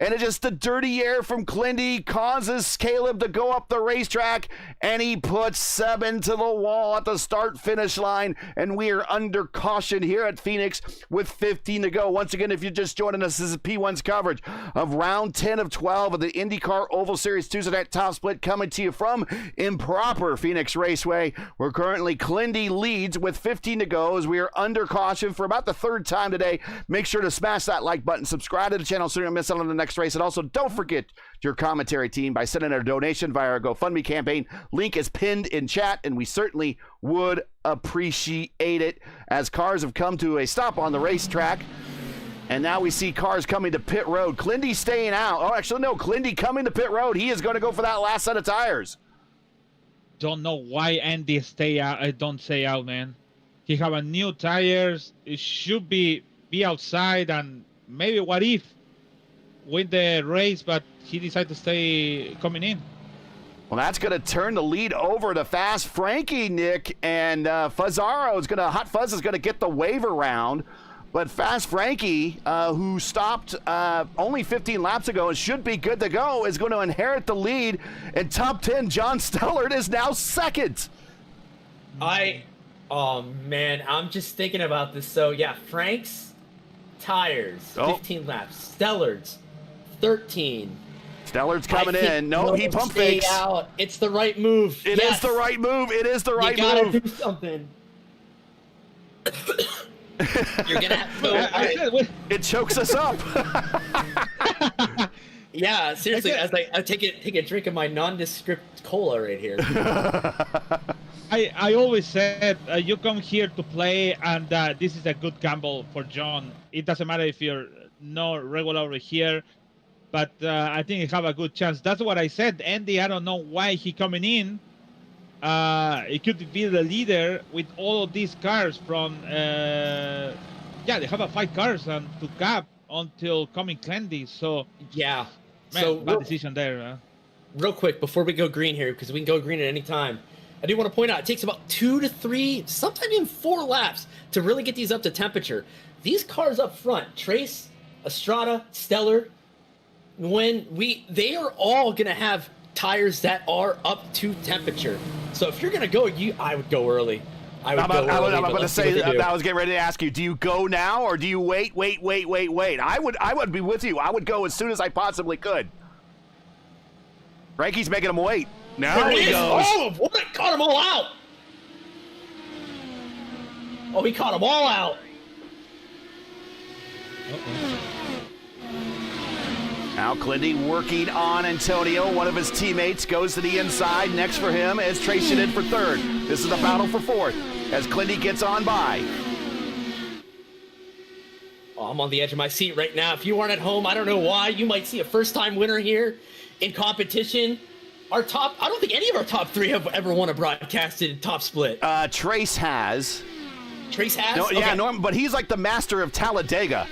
And it just the dirty air from Clindy causes Caleb to go up the racetrack, and he puts Seb into the wall at the start-finish line, and we are under caution here at Phoenix with 15 to go. Once again, if you're just joining us, this is P1's coverage of round 10 of 12 of the IndyCar Oval Series Tuesday night top split, coming to you from improper Phoenix Raceway, where currently Clindy leads with 15 to go as we are under caution for about the third time today. Make sure to smash that like button, subscribe to the channel so you don't miss out on the next race, and also don't forget your commentary team by sending a donation via our GoFundMe campaign. Link is pinned in chat, and we certainly would appreciate it as cars have come to a stop on the racetrack. And now we see cars coming to pit road. Clindy staying out. Oh, actually, no, Clindy coming to pit road. He is going to go for that last set of tires. Don't know why Andy stay out. I don't stay out, man. He have a new tires. It should be outside, and maybe what if win the race, but he decided to stay coming in. Well, that's going to turn the lead over to Fast Frankie, Nick, and Hot Fuzz is going to get the wave around. But Fast Frankie, who stopped only 15 laps ago and should be good to go, is going to inherit the lead. And top 10, John Stellard is now second. Oh man, I'm just thinking about this. So yeah, Frank's tires, 15 laps. Stellard's 13. Stellard's coming in. No, he pump fakes. Out. It's the right move. It is the right move. It is the right move. You gotta do something. You're gonna have to. It chokes us up. Yeah, seriously. As I take a drink of my nondescript cola right here. I always said you come here to play, and this is a good gamble for John. It doesn't matter if you're not regular over here, but I think you have a good chance. That's what I said. Andy, I don't know why he coming in. It could be the leader with all of these cars from. They have 5 cars and to cap until coming Clindy. So yeah, man, so bad decision there. Real quick before we go green here, because we can go green at any time. I do want to point out it takes about 2 to 3, sometimes even 4 laps to really get these up to temperature. These cars up front, Trace, Estrada, Stellar, they are all gonna have tires that are up to temperature. So if you're gonna go, I would go early. I was getting ready to ask you, do you go now or do you wait? I would be with you. I would go as soon as I possibly could. Frankie's making him wait. Now he goes. Oh, what? Caught them all out. Oh, he caught them all out. Now Clindy working on Antonio. One of his teammates goes to the inside. Next for him is Trace in for third. This is the battle for fourth as Clindy gets on by. Oh, I'm on the edge of my seat right now. If you weren't at home, I don't know why. You might see a first-time winner here in competition. I don't think any of our top 3 have ever won a broadcasted top split. Trace has. Trace has? No, yeah, Norm, but he's like the master of Talladega.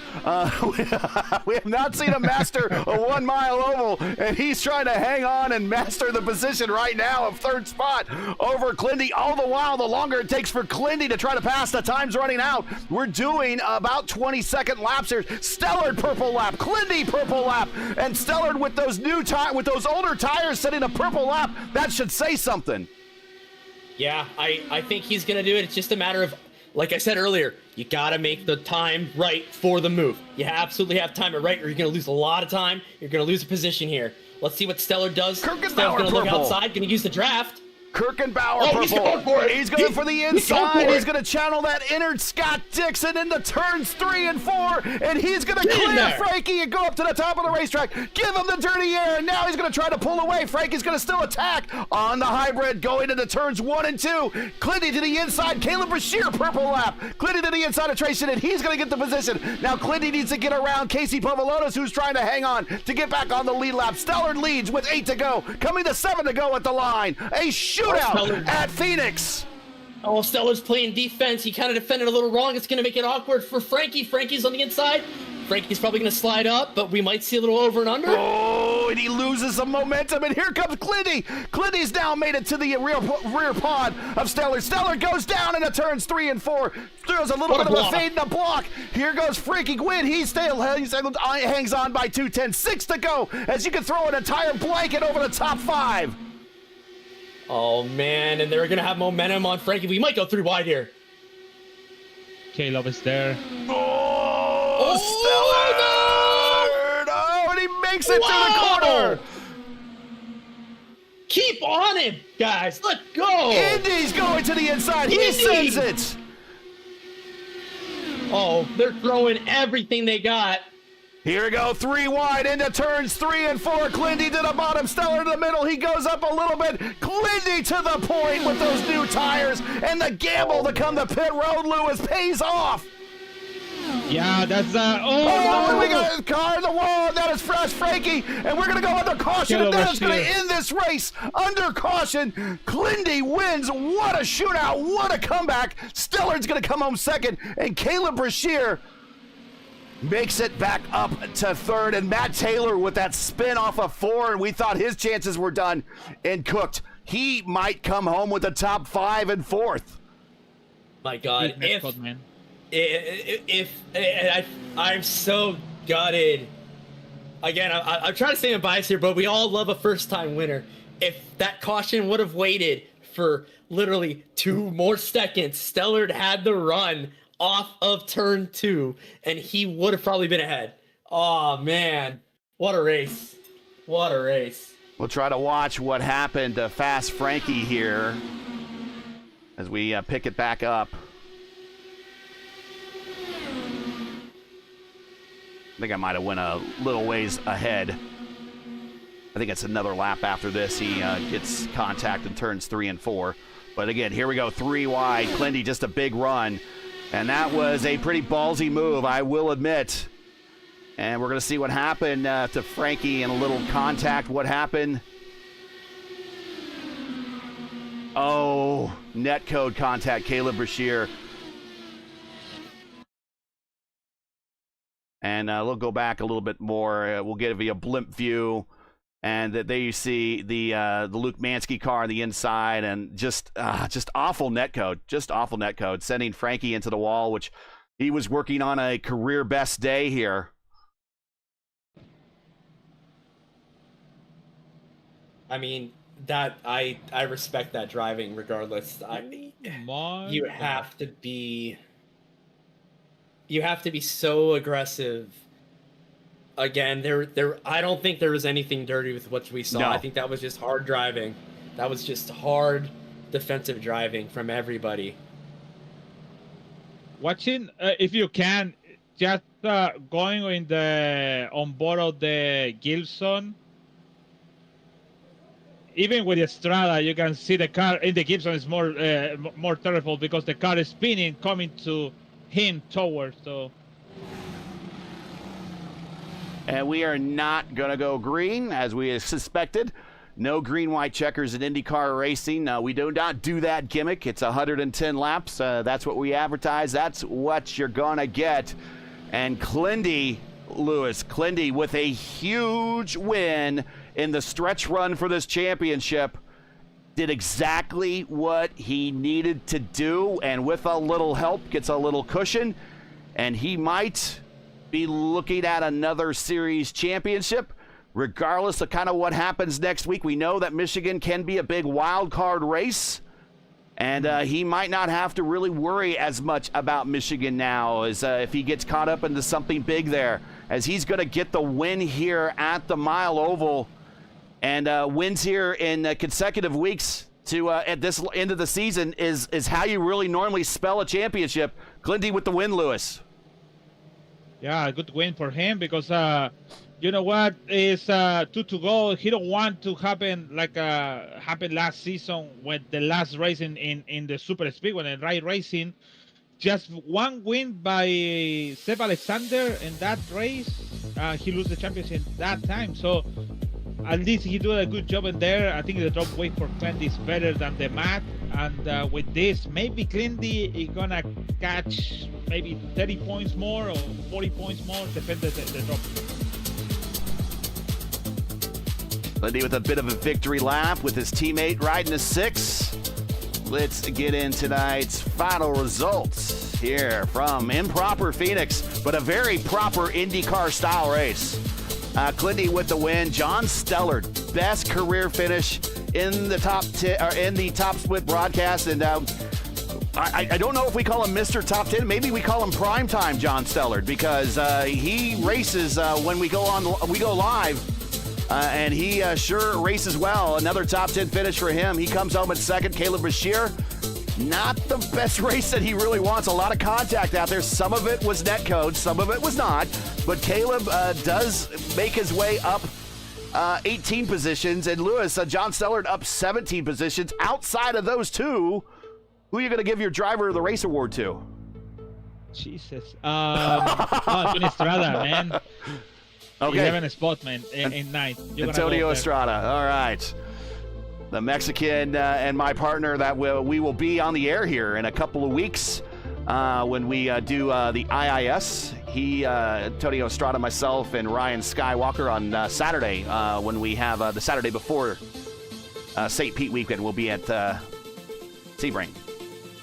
We have not seen him master a 1 mile oval, and he's trying to hang on and master the position right now of third spot over Clindy. All the while, the longer it takes for Clindy to try to pass, the time's running out. We're doing about 20-second laps here. Stellard purple lap, Clindy purple lap, and Stellard with those those older tires setting a purple lap. That should say something. Yeah, I think he's going to do it. It's just a matter of, like I said earlier, you got to make the time right for the move. You absolutely have to time it right, or you're going to lose a lot of time. You're going to lose a position here. Let's see what Stellar does. Stellar's going to look outside, going to use the draft. Kirkenbauer purple. He's going for it. He's going for the inside. He's going to channel that inner Scott Dixon into turns 3 and 4, and he's going to clear Frankie and go up to the top of the racetrack. Give him the dirty air, and now he's going to try to pull away. Frankie's going to still attack on the hybrid, going into turns 1 and 2. Clindy to the inside. Caleb Brashear purple lap. Clindy to the inside of Tracy, and he's going to get the position. Now Clindy needs to get around Casey Pavolonis, who's trying to hang on to get back on the lead lap. Stellar leads with 8 to go, coming to 7 to go at the line. A shootout at Phoenix. Oh, Stellar's playing defense. He kind of defended a little wrong. It's going to make it awkward for Frankie. Frankie's on the inside. Frankie's probably going to slide up, but we might see a little over and under. Oh, Oh, and he loses some momentum, and here comes Clindy. Clindy's now made it to the rear pod of Stellar. Stellar goes down into turns 3 and 4. There's a little bit of a fade in the block. Here goes Frankie Gwynn. He hangs on by 2:10. 6 to go, as you can throw an entire blanket over the top 5. Oh, man, and they're going to have momentum on Frankie. We might go 3 wide here. Caleb is there. Oh, Stellar! No! And he makes it to the corner. Keep on him, guys. Let's go. Indy's going to the inside. He sends it. Oh, they're throwing everything they got. Here we go, 3 wide into turns 3 and 4. Clindy to the bottom, Stellar to the middle. He goes up a little bit. Clindy to the point with those new tires. And the gamble to come to pit road, Lewis, pays off. Yeah, that's Oh, we got a car in the wall. That is fresh, Frankie. And we're going to go under caution. And that is going to end this race under caution. Clindy wins. What a shootout. What a comeback. Stellar's going to come home second. And Caleb Brashear makes it back up to third. And Matt Taylor with that spin off of 4. And we thought his chances were done and cooked. He might come home with the top 5 and 4th. My God. I'm so gutted. Again, I'm trying to stay unbiased here, but we all love a first-time winner. If that caution would have waited for literally 2 more seconds, Stellar had the run off of turn 2, and he would have probably been ahead. Oh, man. What a race. What a race. We'll try to watch what happened to Fast Frankie here as we pick it back up. I think I might have went a little ways ahead. I think it's another lap after this. He gets contact in turns 3 and 4. But again, here we go, 3 wide. Clindy, just a big run. And that was a pretty ballsy move, I will admit. And we're going to see what happened to Frankie in a little contact. What happened? Oh, netcode contact, Caleb Brashear. And we'll go back a little bit more. We'll give you a blimp view. And there you see the Luke Mansky car on the inside. And just awful netcode. Just awful netcode. Sending Frankie into the wall, which he was working on a career best day here. I mean, that I respect that driving regardless. You have to be so aggressive. Again, I don't think there was anything dirty with what we saw. No. I think that was just hard driving. That was just hard defensive driving from everybody. Watching, if you can, just going on board of the Gibson. Even with the Strada, you can see the car in the Gibson is more terrible because the car is spinning, coming to him towards. So. And we are not going to go green, as we suspected. No green-white checkers in IndyCar racing. We do not do that gimmick. It's 110 laps. That's what we advertise. That's what you're going to get. And Clindy with a huge win in the stretch run for this championship, did exactly what he needed to do, and with a little help, gets a little cushion, and he might be looking at another series championship, regardless of kind of what happens next week. We know that Michigan can be a big wild card race, and he might not have to really worry as much about Michigan now as if he gets caught up into something big there, as he's going to get the win here at the Mile Oval, and wins here in consecutive weeks to at this end of the season is how you really normally spell a championship. Clindy with the win, Lewis. Yeah, good win for him because you know what is 2 to go. He don't want to happen like happened last season with the last race in the super speedway and right racing. Just one win by Seb Alexander in that race. He lose the championship that time. So at least he did a good job in there. I think the drop weight for Clindy is better than the mat. And with this, maybe Clindy is going to catch maybe 30 points more or 40 points more, depending on the drop. Lindy with a bit of a victory lap with his teammate riding a 6. Let's get in tonight's final results here from improper Phoenix, but a very proper IndyCar style race. Clindy with the win. John Stellard, best career finish in the top 10 or in the top split broadcast, and I don't know if we call him Mr. Top 10. Maybe we call him Primetime John Stellard, because he races when we go live. And he sure races well. Another top 10 finish for him. He comes home at second. Caleb Bashir, not the best race that he really wants. A lot of contact out there. Some of it was netcode, some of it was not. But Caleb does make his way up 18 positions. And Lewis, John Stellard up 17 positions. Outside of those two, who are you going to give your driver of the race award to? Jesus. Tony Estrada, man. Okay. 11 spot, man, in ninth. Antonio Estrada. All right. The Mexican and my partner that we will be on the air here in a couple of weeks when we do the IIS. Antonio Estrada, myself, and Ryan Skywalker on Saturday when we have the Saturday before St. Pete weekend. We'll be at Sebring,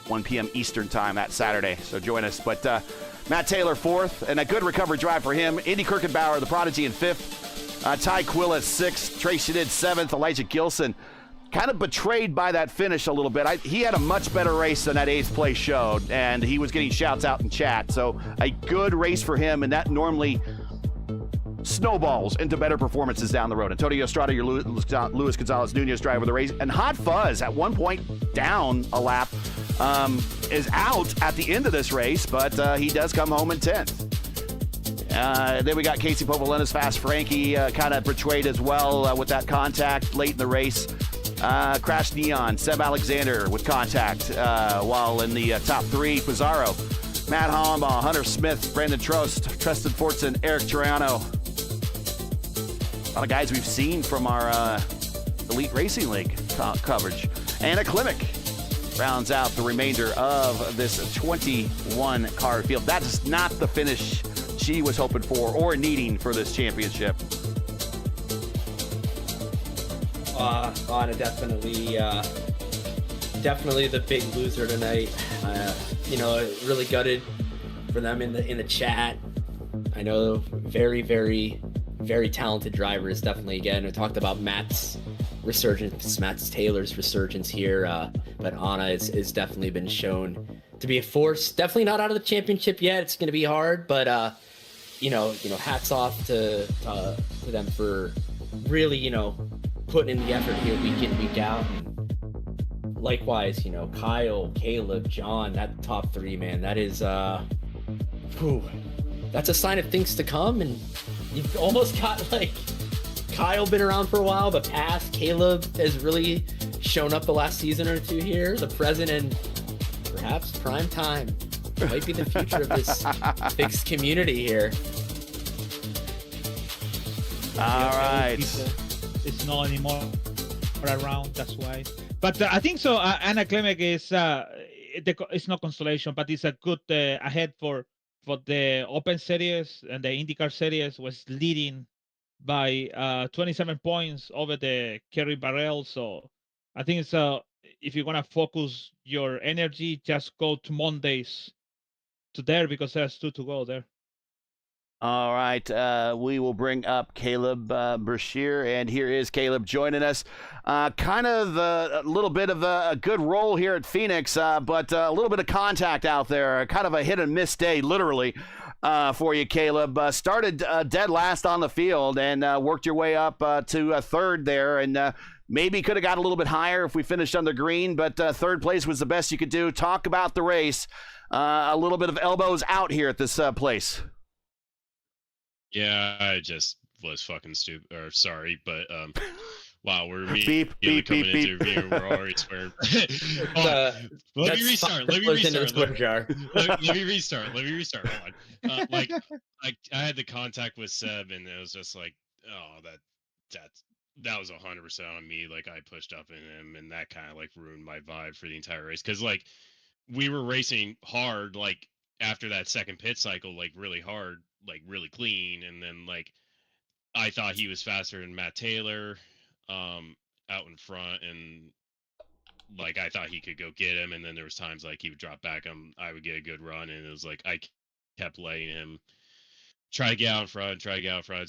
1 p.m. Eastern time that Saturday. So join us. But Matt Taylor, 4th, and a good recovery drive for him. Indy Kirkenbauer, the prodigy, in 5th. Ty Quilla, 6th. Trey Shadid, 7th. Elijah Gilson, kind of betrayed by that finish a little bit. He had a much better race than that 8th place showed, and he was getting shouts out in chat. So a good race for him, and that normally snowballs into better performances down the road. Antonio Estrada, your Luis Gonzalez Nunez driver of the race. And Hot Fuzz, at one point down a lap, is out at the end of this race, but he does come home in 10th. Then we got Casey Popolina's Fast Frankie, kind of betrayed as well with that contact late in the race. Crash Neon, Seb Alexander with contact, while in the top 3, Pizarro, Matt Hollenbaugh, Hunter Smith, Brandon Trost, Tristan Fortson, Eric Triano. A lot of guys we've seen from our Elite Racing League coverage. Anna Klimek rounds out the remainder of this 21 car field. That is not the finish she was hoping for or needing for this championship. Anna definitely the big loser tonight. Really gutted for them in the chat. I know very, very, very talented drivers. Definitely, again, we talked about Matt's resurgence, Matt Taylor's resurgence here, but Anna is definitely been shown to be a force. Definitely not out of the championship yet. It's going to be hard, but hats off to them for really putting in the effort here week in, week out. And likewise, Kyle, Caleb, John, that top 3, man, that is that's a sign of things to come. And you've almost got Kyle been around for a while, but past Caleb has really shown up the last season or two here. The present and perhaps prime time might be the future of this fixed community here. All right. It's not anymore around, that's why. But I think so. Anna Klimek is it's not consolation, but it's a good ahead for the Open Series, and the IndyCar Series was leading by 27 points over the Kerry Barrel. So I think it's if you're gonna focus your energy, just go to Mondays to there, because there's 2 to go there. All right, we will bring up Caleb Brashear, and here is Caleb joining us. Kind of a little bit of a good roll here at Phoenix, but a little bit of contact out there, kind of a hit and miss day, literally, for you, Caleb. Started dead last on the field and worked your way up to a 3rd there, and maybe could have got a little bit higher if we finished on the green, but 3rd place was the best you could do. Talk about the race. A little bit of elbows out here at this place. Yeah, I just was fucking stupid, or sorry, but wow, we're beep, beep, coming beep, into beep. We're already swearing. Let me restart. Let me restart. Hold on. I had the contact with Seb, and it was just like, oh, that was 100% on me. Like, I pushed up in him, and that kind of ruined my vibe for the entire race, because we were racing hard, after that second pit cycle, really hard, really clean, and then I thought he was faster than Matt Taylor. out in front, and like I thought he could go get him, and then there was times like he would drop back, I would get a good run, and it was like I kept letting him try to get out in front,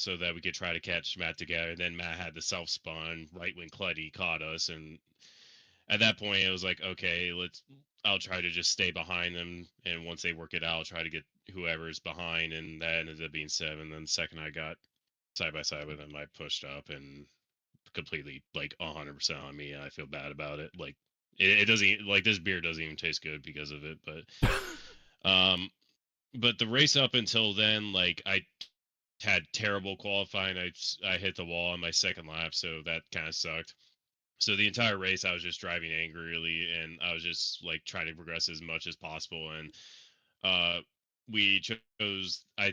so that we could try to catch Matt together. And then Matt had the self spawn right when Clutty caught us, and at that point it was like, okay, I'll try to just stay behind them, and once they work it out, I'll try to get whoever's behind, and that ended up being 7. Then the second I got side by side with him, I pushed up and completely like 100% on me. I feel bad about it. Like it doesn't, like, this beer doesn't even taste good because of it. But the race up until then, like, I had terrible qualifying. I hit the wall on my second lap, so that kind of sucked. So the entire race, I was just driving angrily, and I was just like trying to progress as much as possible. And I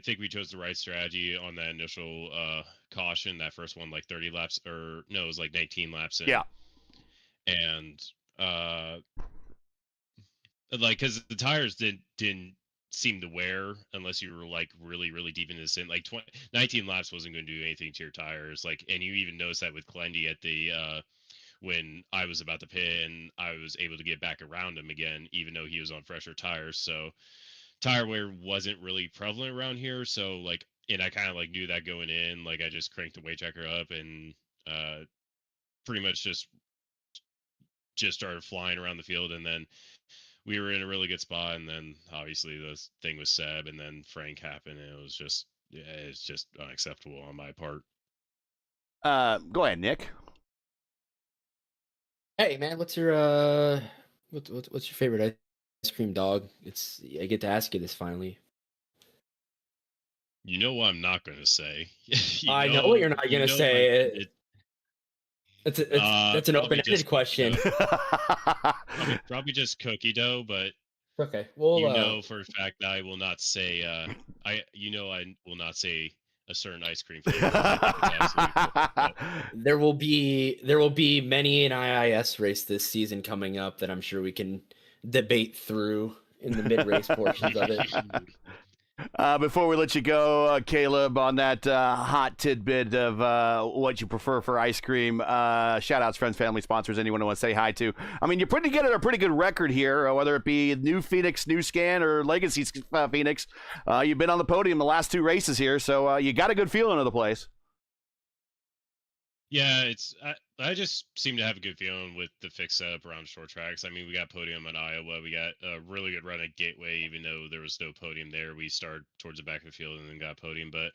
think we chose the right strategy on that initial caution. That first one, like 30 laps, or no, it was like 19 laps in. Yeah. And like, because the tires didn't seem to wear unless you were like really, really deep into this. Like 19 laps wasn't going to do anything to your tires. Like, and you even noticed that with Clendy at the when I was about to pit, and I was able to get back around him again, even though he was on fresher tires. So tire wear wasn't really prevalent around here. So like, and I kind of like knew that going in. Like, I just cranked the weight checker up and pretty much just started flying around the field, and then we were in a really good spot. And then obviously the thing with Seb, and then Frank happened, and it was just, yeah, it's just unacceptable on my part. Go ahead, Nick. Hey man, what's your what's your favorite ice cream, dog? I get to ask you this finally. You know what I'm not going to say. I know what you're not going to say. That's an open-ended question. Probably just cookie dough, but okay. Well, you know for a fact that I will not say. I will not say a certain ice cream flavor. There will be many an IIS race this season coming up that I'm sure we can debate through in the mid-race portions of it. Before we let you go, Caleb, on that hot tidbit of what you prefer for ice cream, shout outs, friends, family, sponsors, anyone who wants to say hi to. I mean, you're putting together a pretty good record here, whether it be New Phoenix, New Scan, or Legacy Phoenix. You've been on the podium the last 2 races here, so you got a good feeling of the place. Yeah, I just seem to have a good feeling with the fixed setup around short tracks. I mean, we got podium at Iowa. We got a really good run at Gateway, even though there was no podium there. We started towards the back of the field and then got podium. But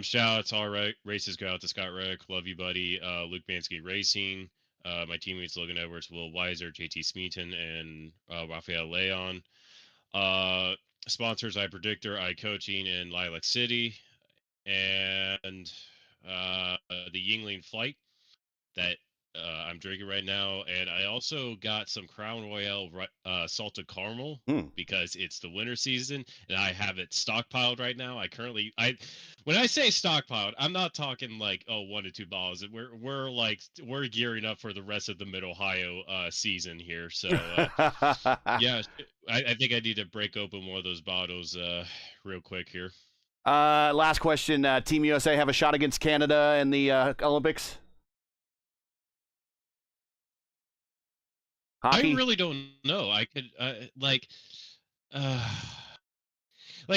shout out to all races. Go out to Scott Reddick. Love you, buddy. Luke Bansky Racing. My teammates Logan Edwards, Will Weiser, JT Smeaton, and Rafael Leon. Sponsors iPredictor, iCoaching, and Lilac City. And the Yingling Flight that I'm drinking right now, and I also got some Crown Royale salted caramel because it's the winter season, and I have it stockpiled right now. When I say stockpiled, I'm not talking like 1 to 2 bottles. We're gearing up for the rest of the Mid Ohio season here. So yeah, I think I need to break open one of those bottles real quick here. Last question. Team USA have a shot against Canada in the Olympics? Hockey? I really don't know. I could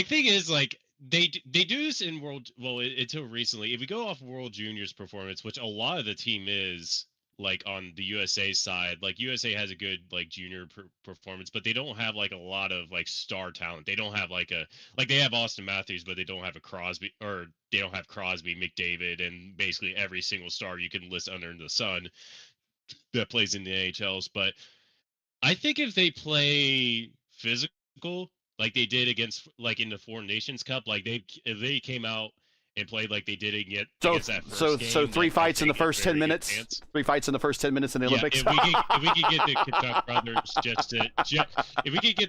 thing is, like, they do this in until recently. If we go off World Juniors performance, which a lot of the team is, like, on the USA side, like, USA has a good, like, junior performance, but they don't have, like, a lot of, like, star talent. They don't have they have Austin Matthews, but they don't have Crosby, McDavid, and basically every single star you can list under the sun that plays in the AHLs. But I think if they play physical, like they did against, like, in the Foreign Nations Cup, like if they came out and played like they did against that first game, so 3 fights in the first 10 minutes. Advanced. 3 fights in the first 10 minutes in the Olympics. If we could get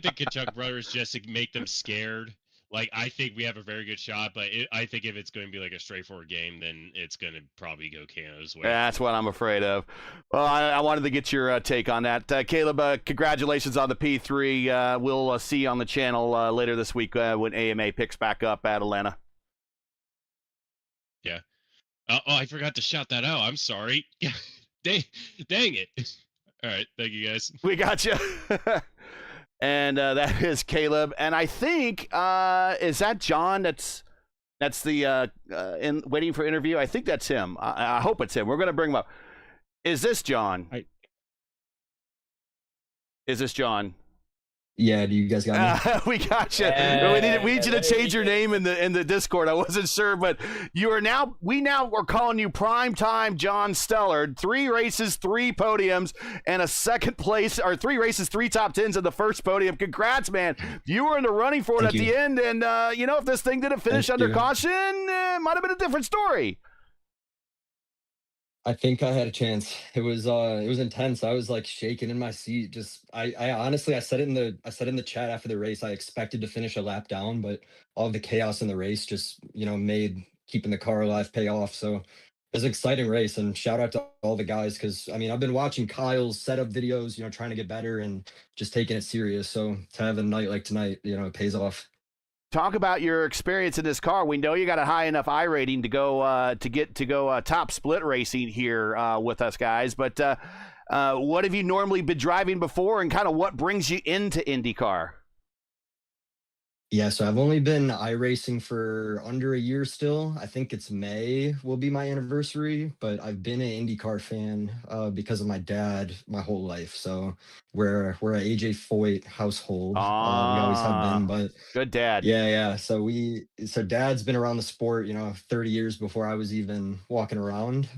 the Kachuk brothers just to make them scared, like, I think we have a very good shot. But I think if it's going to be like a straightforward game, then it's going to probably go Canada's way. That's what I'm afraid of. Well, I wanted to get your take on that. Caleb, congratulations on the P3. We'll see you on the channel later this week when AMA picks back up at Atlanta. Yeah. Oh, I forgot to shout that out. I'm sorry. dang, dang it. All right, thank you guys. We got you. And that is Caleb. And I think is that John? That's the in waiting for interview. I think that's him. I hope it's him. We're going to bring him up. Is this John? Is this John? Yeah, do you guys got me? We got you. We need you to change your name in the Discord. I wasn't sure, but you are now. We now are calling you Primetime John Stellard. 3 races, 3 podiums, and a second place, or 3 races, 3 top 10s in the first podium. Congrats, man! You were in the running for it the end, and if this thing didn't finish under caution, it might have been a different story. I think I had a chance. It was intense. I was like shaking in my seat. Just I honestly I said it in the chat after the race. I expected to finish a lap down, but all of the chaos in the race just, made keeping the car alive pay off. So it was an exciting race, and shout out to all the guys, because I've been watching Kyle's setup videos, trying to get better and just taking it serious. So to have a night like tonight, it pays off. Talk about your experience in this car. We know you got a high enough I rating to go top split racing here with us guys. But what have you normally been driving before, and kind of what brings you into IndyCar? Yeah, so I've only been iRacing for under a year still. I think it's May will be my anniversary, but I've been an IndyCar fan because of my dad my whole life. So we're a AJ Foyt household. We always have been, but good dad. Yeah. So dad's been around the sport, 30 years before I was even walking around.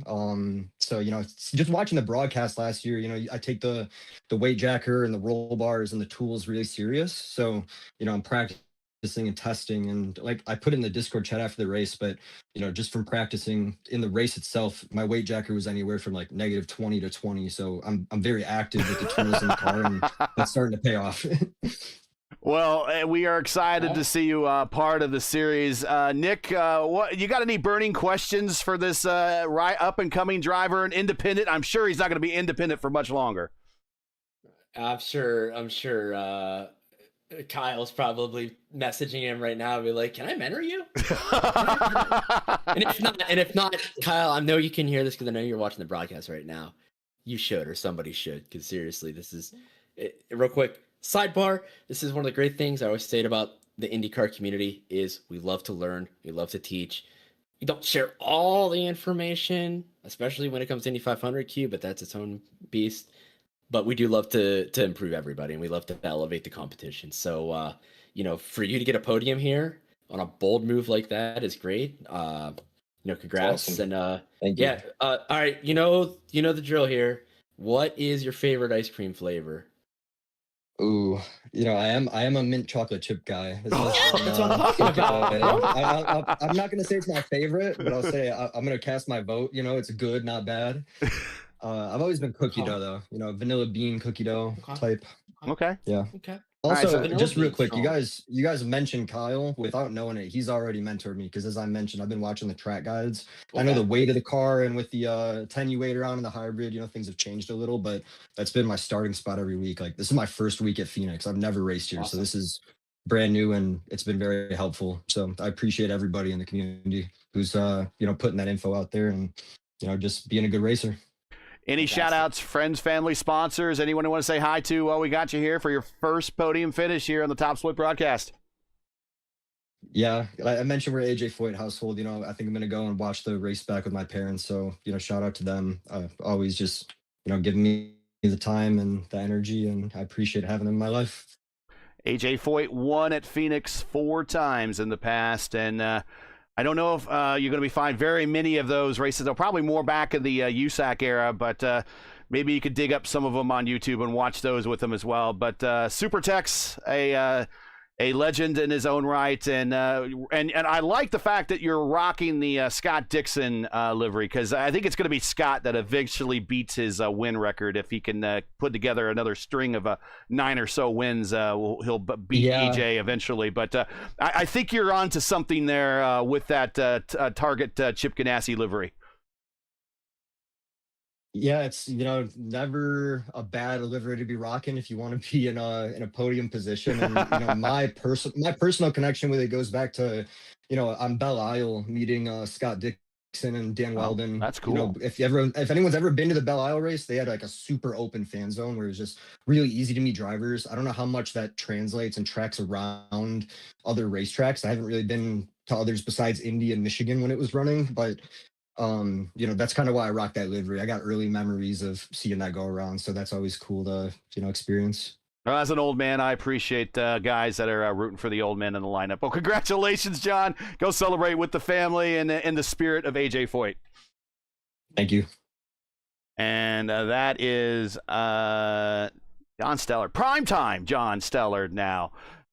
So just watching the broadcast last year, I take the weight jacker and the roll bars and the tools really serious. So I'm practicing and testing, and like I put in the Discord chat after the race, but just from practicing in the race itself, my weight jacker was anywhere from like -20 to 20. So I'm very active with the tools in the car, and that's starting to pay off. Well, we are excited to see you part of the series. Nick, what you got any burning questions for this up and coming driver and independent? I'm sure he's not going to be independent for much longer. I'm sure Kyle's probably messaging him right now, be like, "Can I mentor you?" and if not, Kyle, I know you can hear this because I know you're watching the broadcast right now. You should, or somebody should, because seriously, this is real quick sidebar. This is one of the great things I always say about the IndyCar community is we love to learn, we love to teach. We don't share all the information, especially when it comes to Indy 500 Q, but that's its own beast. But we do love to improve everybody, and we love to elevate the competition. So, for you to get a podium here on a bold move like that is great. Congrats. Awesome. And Thank you. yeah. All right. You know the drill here. What is your favorite ice cream flavor? Ooh, I am a mint chocolate chip guy. That's what I'm talking about. I'm not gonna say it's my favorite, but I'll say I'm gonna cast my vote. It's good, not bad. I've always been cookie dough though. Vanilla bean cookie dough type. Okay. Yeah. Okay. Also, Right, so just real quick, bean. you guys mentioned Kyle without knowing it. He's already mentored me because, as I mentioned, I've been watching the track guides. I know the weight of the car, and with the 10U weight around in the hybrid, things have changed a little, but that's been my starting spot every week. Like, this is my first week at Phoenix. I've never raced here, so this is brand new, and it's been very helpful. So I appreciate everybody in the community who's putting that info out there, and just being a good racer. Any shout outs, friends, family, sponsors, anyone who want to say hi to while we got you here for your first podium finish here on the Top Split broadcast? Yeah, I mentioned we're AJ Foyt household. I think I'm going to go and watch the race back with my parents. So, shout out to them. Always just, giving me the time and the energy, and I appreciate having them in my life. AJ Foyt won at Phoenix 4 times in the past, and I don't know if you're going to be finding very many of those races. They're probably more back in the USAC era, but maybe you could dig up some of them on YouTube and watch those with them as well. But Super Tex, a legend in his own right, and I like the fact that you're rocking the Scott Dixon livery, because I think it's going to be Scott that eventually beats his win record. If he can put together another string of 9 or so wins, he'll beat EJ eventually. But I think you're onto something there with that Target Chip Ganassi livery. Yeah, it's never a bad livery to be rocking if you want to be in a podium position. And my personal connection with it goes back to on Belle Isle meeting Scott and Dan Oh, Weldon. that's You know, cool. if anyone's ever been to the Belle Isle race, they had like a super open fan zone where it was just really easy to meet drivers. I don't know how much that translates and tracks around other racetracks. I haven't really been to others besides Indy and Michigan when it was running, but you know, that's kind of why I rock that livery. I got early memories of seeing that go around, so that's always cool to, you know, experience. Well, as an old man, I appreciate guys that are rooting for the old men in the lineup. Well, congratulations, John. Go celebrate with the family and in the spirit of AJ Foyt. Thank you. And that is John Stellar. Primetime John Stellar now.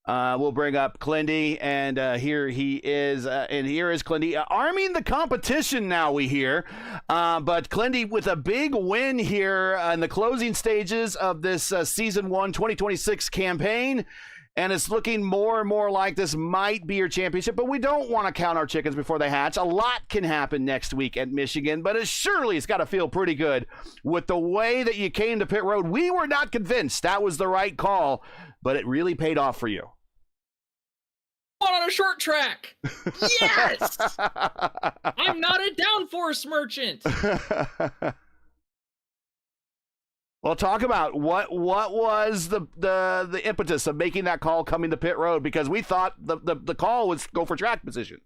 We'll bring up Clindy, and here he is, and here is Clindy arming the competition now, we hear. But Clindy with a big win here in the closing stages of this Season 1 2026 campaign. And it's looking more and more like this might be your championship, but we don't want to count our chickens before they hatch. A lot can happen next week at Michigan, but it's got to feel pretty good with the way that you came to pit road. We were not convinced that was the right call, but it really paid off for you. On a short track. Yes. I'm not a downforce merchant. Well, talk about what was the impetus of making that call coming to pit road, because we thought the call was go for track position.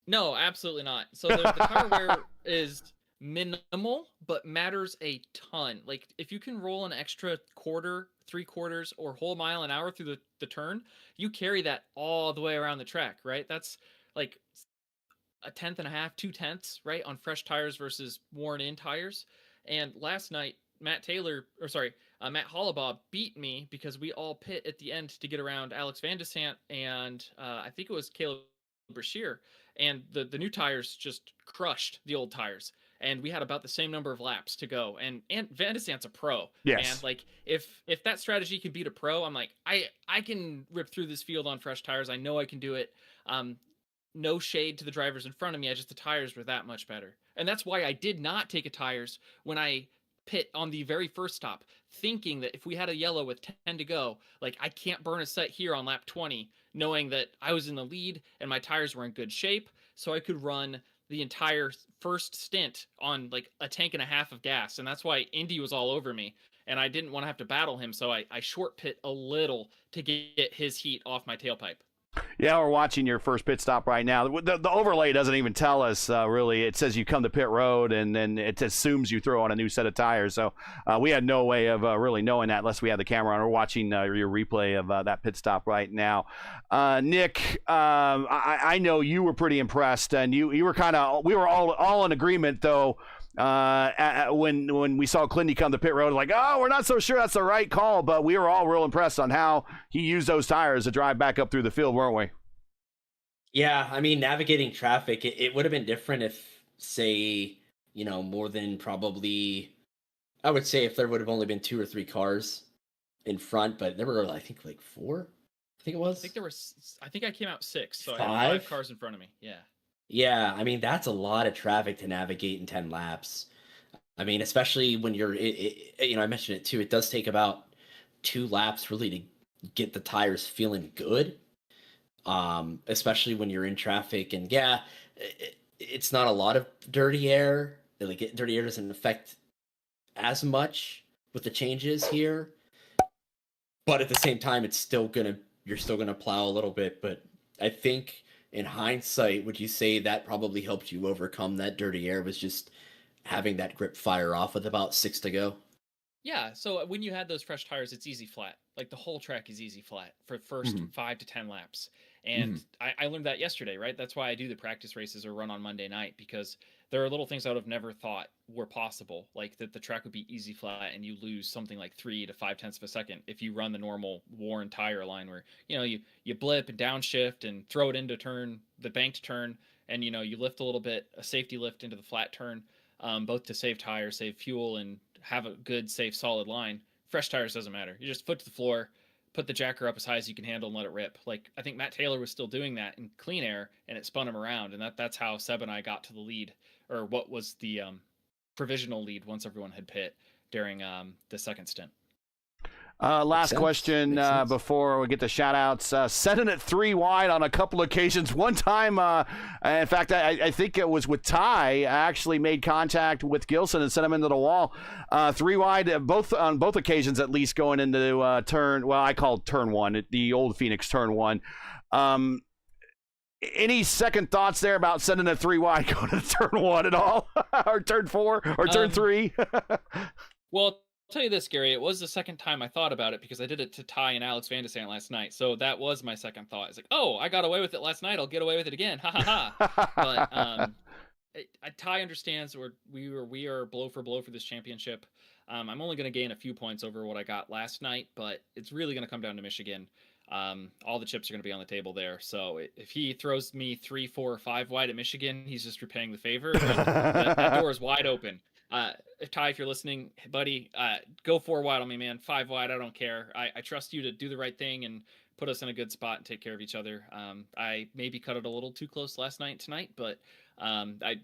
No, absolutely not. So the tire wear is minimal, but matters a ton. Like if you can roll an extra quarter, 3/4, or whole mile an hour through the turn, you carry that all the way around the track, right? That's like a 1/10.5, 2/10, right, on fresh tires versus worn in tires. And last night, Matt Hollabaugh beat me because we all pit at the end to get around Alex Van Desant and I think it was Caleb Brashear, and the new tires just crushed the old tires. And we had about the same number of laps to go. And Van Desant's a pro. Yes. And like if that strategy can beat a pro, I'm like, I can rip through this field on fresh tires. I know I can do it. No shade to the drivers in front of me. The tires were that much better. And that's why I did not take a tires when I pit on the very first stop, thinking that if we had a yellow with 10 to go, like I can't burn a set here on lap 20, knowing that I was in the lead and my tires were in good shape, so I could run the entire first stint on like a 1.5 tanks of gas. And that's why Indy was all over me, and I didn't want to have to battle him, so I short pit a little to get his heat off my tailpipe. Yeah, we're watching your first pit stop right now. The overlay doesn't even tell us, really. It says you come to pit road, and then it assumes you throw on a new set of tires. So we had no way of really knowing that unless we had the camera on. We're watching your replay of that pit stop right now. Nick, I know you were pretty impressed, and you were we were all in agreement, though, when we saw Clindy come to pit road, like, oh, we're not so sure that's the right call, but we were all real impressed on how he used those tires to drive back up through the field, weren't we? Yeah, I mean, navigating traffic, it would have been different if, say, more than probably, I would say if there would have only been 2 or 3 cars in front, but there were, I think, like 4, I think it was. I think I came out 6, so 5? I had 5 cars in front of me, yeah. Yeah, I mean, that's a lot of traffic to navigate in 10 laps. I mean, especially when you're, I mentioned it too, it does take about 2 laps really to get the tires feeling good, especially when you're in traffic. And yeah, it's not a lot of dirty air. Like, dirty air doesn't affect as much with the changes here. But at the same time, you're still gonna plow a little bit. But I think, in hindsight, would you say that probably helped you overcome that dirty air, was just having that grip fire off with about 6 to go? Yeah, so when you had those fresh tires, it's easy flat. Like the whole track is easy flat for the first 5 to 10 laps. And I learned that yesterday, right? That's why I do the practice races or run on Monday night, because there are little things I would have never thought were possible, like that the track would be easy flat and you lose something like 3 to 5 tenths of a second if you run the normal worn tire line where, you blip and downshift and throw it into turn, the banked turn, and, you lift a little bit, a safety lift into the flat turn, both to save tires, save fuel, and have a good, safe, solid line. Fresh tires doesn't matter. You just foot to the floor, put the jacker up as high as you can handle, and let it rip. Like, I think Matt Taylor was still doing that in clean air, and it spun him around, and that's how Seb and I got to the lead, or what was the provisional lead once everyone had pit during the second stint. Last question before we get the shout-outs. Setting it 3 wide on a couple occasions. One time, in fact, I think it was with Ty, I actually made contact with Gilson and sent him into the wall. 3 wide, on both occasions at least, going into turn, well, I called turn 1, the old Phoenix turn 1. Any second thoughts there about sending it 3 wide going to turn 1 at all? Or turn 4 or turn 3? Well, I'll tell you this, Gary. It was the second time I thought about it because I did it to Ty and Alex Van de Sant last night. So that was my second thought. It's like, oh, I got away with it last night. I'll get away with it again. Ha ha ha. But Ty understands we are blow for blow for this championship. I'm only going to gain a few points over what I got last night, but it's really going to come down to Michigan. All the chips are going to be on the table there. So if he throws me 3, 4, or 5 wide at Michigan, he's just repaying the favor. That door is wide open. Ty, if you're listening, buddy, go 4 wide on me, man. 5 wide, I don't care. I trust you to do the right thing and put us in a good spot and take care of each other. I maybe cut it a little too close tonight, but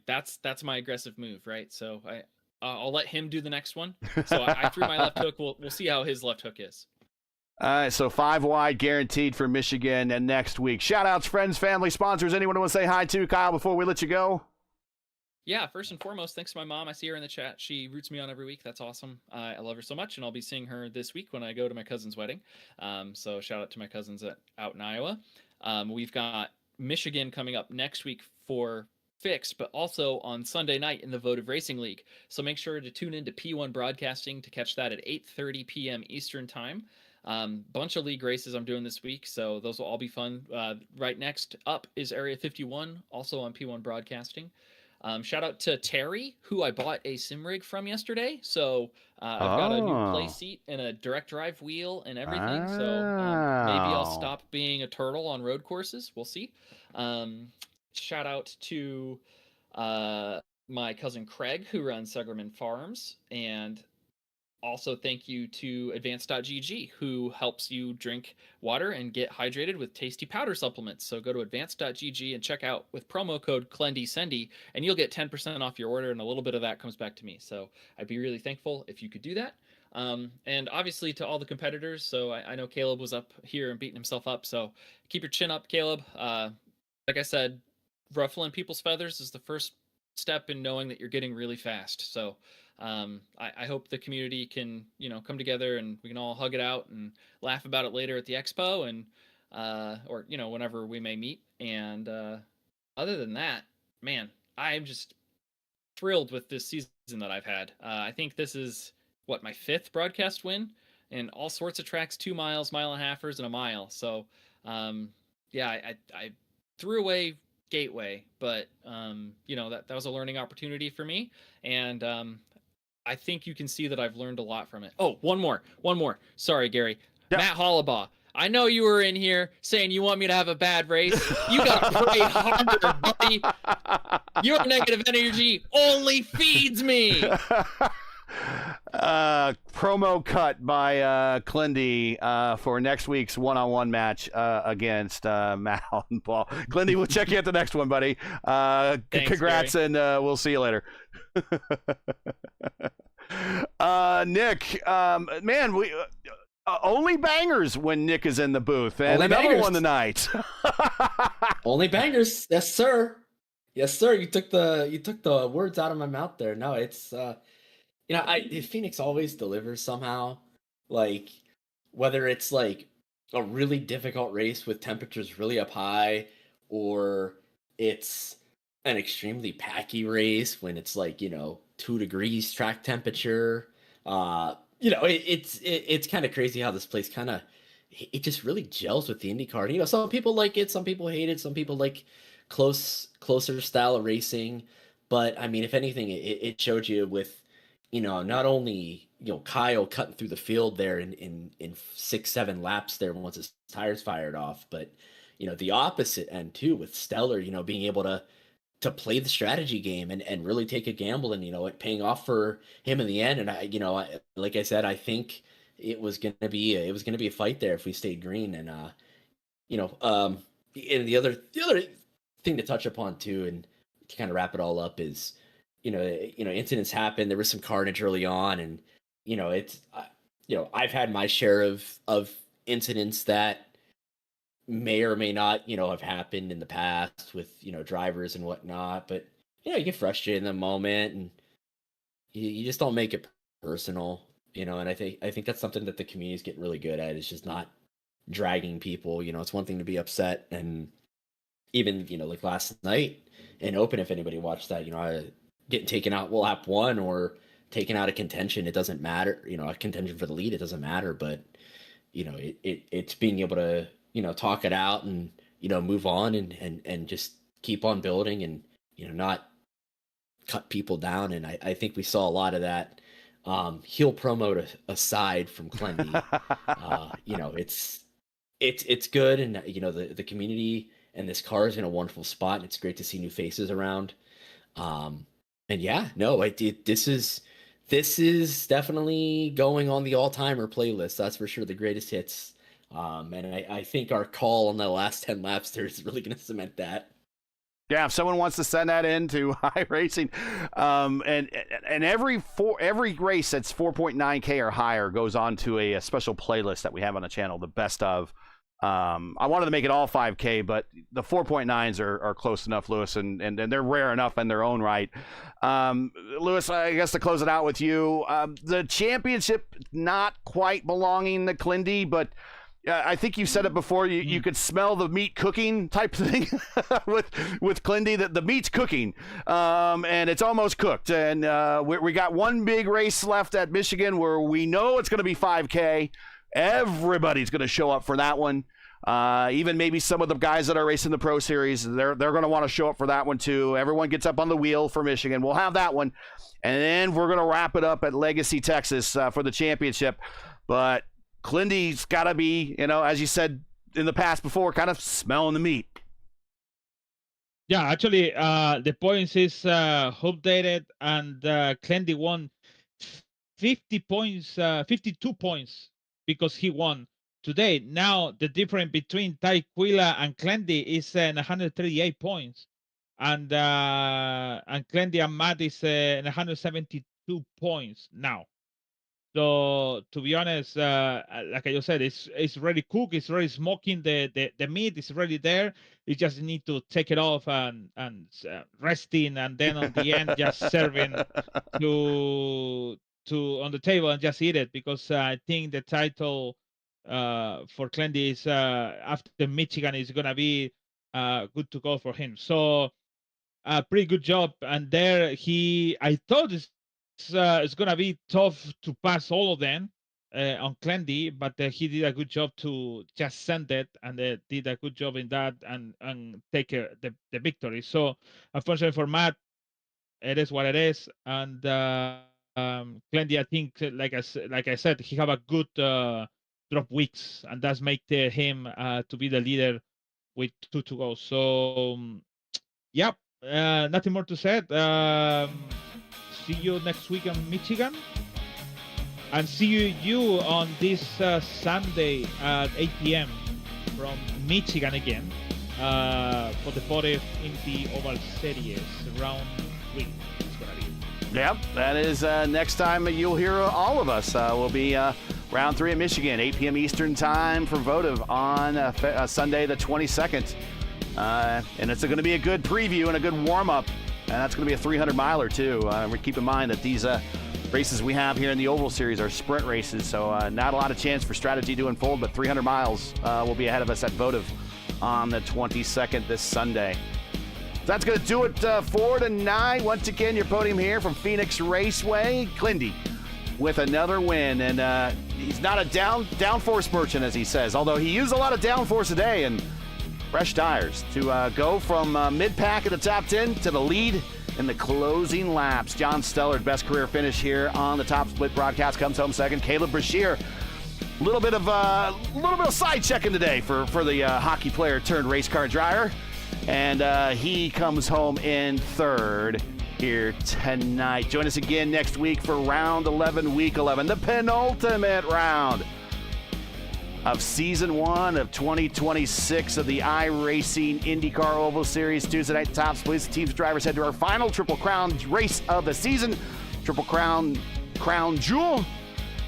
that's my aggressive move, right? So I'll let him do the next one. So I threw my left hook. We'll see how his left hook is. All right, so 5 wide guaranteed for Michigan and next week. Shout-outs, friends, family, sponsors. Anyone want to say hi to, Kyle, before we let you go? Yeah, first and foremost, thanks to my mom. I see her in the chat. She roots me on every week. That's awesome. I love her so much, and I'll be seeing her this week when I go to my cousin's wedding. So shout out to my cousins out in Iowa. We've got Michigan coming up next week for Fixed, but also on Sunday night in the Votive Racing League. So make sure to tune into P1 Broadcasting to catch that at 8:30 p.m. Eastern Time. Bunch of league races I'm doing this week, so those will all be fun. Right next up is Area 51, also on P1 Broadcasting. Shout out to Terry, who I bought a sim rig from yesterday. So I've got a new play seat and a direct drive wheel and everything. So maybe I'll stop being a turtle on road courses. We'll see. Shout out to my cousin Craig, who runs Segerman Farms. And also thank you to advanced.gg, who helps you drink water and get hydrated with tasty powder supplements. So go to advanced.gg and check out with promo code CLENDYSENDY, and you'll get 10% off your order, and a little bit of that comes back to me. So I'd be really thankful if you could do that. And obviously to all the competitors. So I know Caleb was up here and beating himself up. So keep your chin up, Caleb. Like I said, ruffling people's feathers is the first step in knowing that you're getting really fast. So I hope the community can, come together and we can all hug it out and laugh about it later at the expo and, or, whenever we may meet. And, other than that, man, I'm just thrilled with this season that I've had. I think this is my 5th broadcast win and all sorts of tracks, 2 miles, mile and a halfers and a mile. So, yeah, I threw away Gateway, but, that was a learning opportunity for me. And, I think you can see that I've learned a lot from it. Oh, one more. Sorry, Gary. Yep. Matt Hollabaugh. I know you were in here saying you want me to have a bad race. You got to pray harder, buddy. Your negative energy only feeds me. Promo cut by Clindy for next week's one-on-one match against Matt Hollenbaugh. Clindy, we'll check you at the next one, buddy. Thanks, congrats, Gary. And we'll see you later. Nick, man, we only bangers when Nick is in the booth, and only another bangers. one tonight. Only bangers, yes sir. You took the words out of my mouth there. No, it's Phoenix always delivers somehow. Like whether it's like a really difficult race with temperatures really up high, or it's an extremely packy race when it's like 2 degrees track temperature. It's kind of crazy how this place it just really gels with the IndyCar. Some people like it, some people hate it, some people like closer style of racing. But I mean, if anything, it showed you with not only Kyle cutting through the field there in 6-7 laps there once his tires fired off, but the opposite end too with Stellar, being able to play the strategy game and really take a gamble and it paying off for him in the end. And I like I said, I think it was gonna be a fight there if we stayed green. And and the other thing to touch upon too, and to kind of wrap it all up is incidents happen. There was some carnage early on, and I've had my share of incidents that may or may not, have happened in the past with, drivers and whatnot. But, you get frustrated in the moment and you just don't make it personal, and I think that's something that the community is getting really good at, is just not dragging people. It's one thing to be upset, and even, like last night in Open, if anybody watched that, getting taken out lap one or taken out of contention, it doesn't matter. A contention for the lead, it doesn't matter. But it's being able to talk it out and move on and just keep on building and not cut people down. And I think we saw a lot of that. Heel promo aside from Clendy, it's good, and the community and this car is in a wonderful spot, and it's great to see new faces around. And yeah, no, this is definitely going on the all-timer playlist. That's for sure, the greatest hits. And I think our call on the last 10 laps there is really going to cement that. Yeah, if someone wants to send that in to iRacing, and every race that's 4.9K or higher goes on to a special playlist that we have on the channel, the best of. I wanted to make it all 5K, but the 4.9s are close enough, Lewis, and they're rare enough in their own right. Lewis, I guess to close it out with you, the championship not quite belonging to Clendy, but I think you said it before. You could smell the meat cooking type thing with Clendy. That the meat's cooking, and it's almost cooked. And we got one big race left at Michigan where we know it's going to be 5K. Everybody's going to show up for that one. Even maybe some of the guys that are racing the Pro Series, they're going to want to show up for that one too. Everyone gets up on the wheel for Michigan. We'll have that one, and then we're going to wrap it up at Legacy, Texas for the championship. But Clendy's got to be, as you said in the past before, kind of smelling the meat. Yeah, actually, the points is updated, and Clendy won 50 points, 52 points because he won today. Now, the difference between Taquila and Clendy is 138 points, and Clendy and Matt is 172 points now. So to be honest, like I just said, it's ready cooked, it's ready smoking. The meat is already there. You just need to take it off and resting, and then on the end just serving to on the table and just eat it, because I think the title for Clendy is after Michigan is gonna be good to go for him. So pretty good job. And there I thought it's gonna be tough to pass all of them on Clendy, but he did a good job to just send it, and did a good job in that and take the victory. So unfortunately for Matt, it is what it is. And Clendy, I think, like I said, he have a good drop weeks, and that's make him to be the leader with 2 to go. So yep, nothing more to say. See you next week in Michigan, and see you on this Sunday at 8 p.m. from Michigan again for the 40th Indy Oval Series round 3. It's gonna be. Yep, that is next time you'll hear all of us. Will be round 3 at Michigan, 8 p.m. Eastern time for votive on Sunday the 22nd. And it's going to be a good preview and a good warm-up. And that's going to be a 300-miler, too. Keep in mind that these races we have here in the Oval Series are sprint races, so not a lot of chance for strategy to unfold, but 300 miles will be ahead of us at votive on the 22nd this Sunday. That's going to do it for tonight. Once again, your podium here from Phoenix Raceway. Clendy with another win, and he's not a downforce merchant, as he says, although he used a lot of downforce today and fresh tires to go from mid-pack in the top 10 to the lead in the closing laps. John Stellard, best career finish here on the Top Split broadcast, comes home second. Caleb Brashear, a little bit of side checking today for the hockey player turned race car driver, and he comes home in third here tonight. Join us again next week for round 11, week 11, the penultimate round of season 1 of 2026 of the iRacing IndyCar Oval Series. Tuesday night, Top Split. The team's drivers head to our final Triple Crown race of the season. Triple Crown Jewel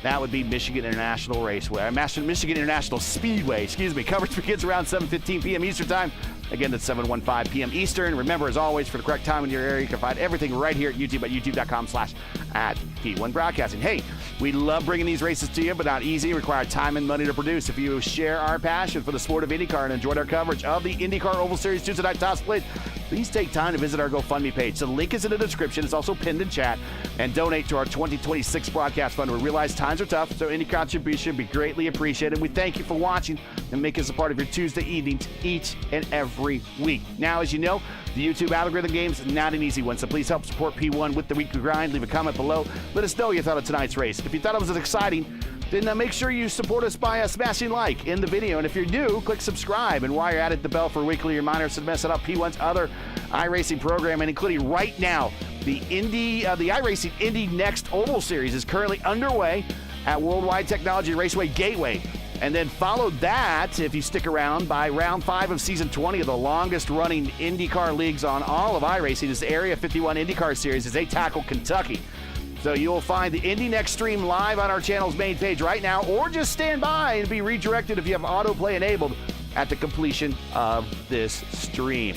That would be Michigan International Raceway, Michigan International Speedway, excuse me. Coverage begins around 7:15 p.m. Eastern Time. Again, that's 7:15 p.m. Eastern. Remember, as always, for the correct time in your area, you can find everything right here at YouTube at youtube.com/@P1 Broadcasting. Hey, we love bringing these races to you, but not easy. Require time and money to produce. If you share our passion for the sport of IndyCar and enjoyed our coverage of the IndyCar Oval Series Tuesday night top split, please take time to visit our GoFundMe page. The link is in the description. It's also pinned in chat. And donate to our 2026 broadcast fund. We realize times are tough, so any contribution would be greatly appreciated. We thank you for watching and make us a part of your Tuesday evenings each and every week. Now, as you know, the YouTube algorithm game is not an easy one, so please help support P1 with the weekly grind. Leave a comment below. Let us know what you thought of tonight's race. If you thought it was exciting, then make sure you support us by smashing like in the video. And if you're new, click subscribe. And while you're at it, the bell for weekly reminders to mess it up P1's other iRacing programming, including right now, the iRacing Indy Next Oval Series is currently underway at Worldwide Technology Raceway Gateway. And then follow that, if you stick around, by round 5 of season 20 of the longest running IndyCar leagues on all of iRacing is the Area 51 IndyCar Series as they tackle Kentucky. So you'll find the Indy Next stream live on our channel's main page right now, or just stand by and be redirected if you have autoplay enabled at the completion of this stream.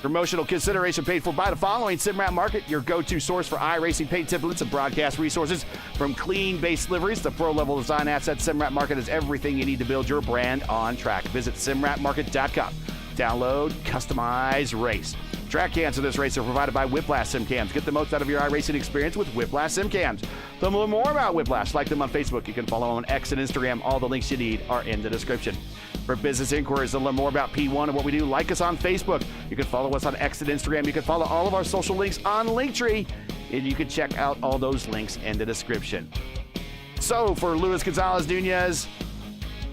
Promotional consideration paid for by the following: Simrat Market, your go-to source for iRacing paint templates and broadcast resources. From clean base liveries to pro-level design assets, Simrat Market is everything you need to build your brand on track. Visit simratmarket.com. Download, customize, race. Track cams of this race are provided by Whiplash Sim Cams. Get the most out of your iRacing experience with Whiplash Sim Cams. To learn more about Whiplash, like them on Facebook. You can follow them on X and Instagram. All the links you need are in the description. For business inquiries to learn more about P1 and what we do, like us on Facebook. You can follow us on X and Instagram. You can follow all of our social links on Linktree. And you can check out all those links in the description. So for Luis Gonzalez Nunez,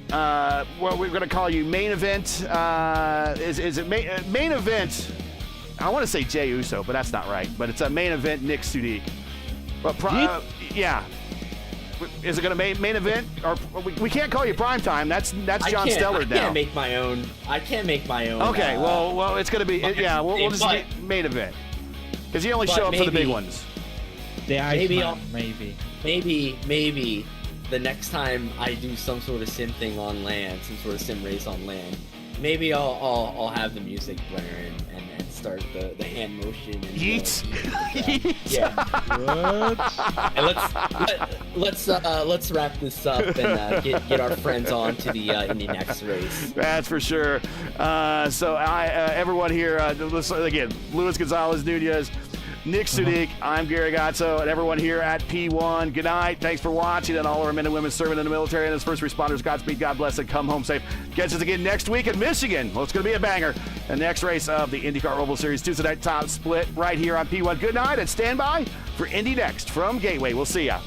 what we're going to call you main event. Is it main event? I want to say Jey Uso, but that's not right. But it's a main event Nick Sudik. But yeah. Is it going to main event? Or we can't call you prime time. That's John Stellard now. I can't make my own. Okay, well, it's going to be yeah. We'll just be main event because you only show up for the big ones. The Iceman, maybe the next time I do some sort of sim thing on land, some sort of sim race on land, maybe I'll have the music blaring and start the hand motion and Yeet. Yeah. And let's wrap this up and get our friends on to the Indy Next race. That's for sure. So everyone here, listen, again, Luis Gonzalez Nunez, Nick Sudik, I'm Gary Gazzo, and everyone here at P1. Good night. Thanks for watching, and all our men and women serving in the military and as first responders. Godspeed, God bless, and come home safe. Catch us again next week in Michigan. Well, it's going to be a banger. The next race of the IndyCar Oval Series Tuesday night top split right here on P1. Good night, and stand by for Indy Next from Gateway. We'll see ya.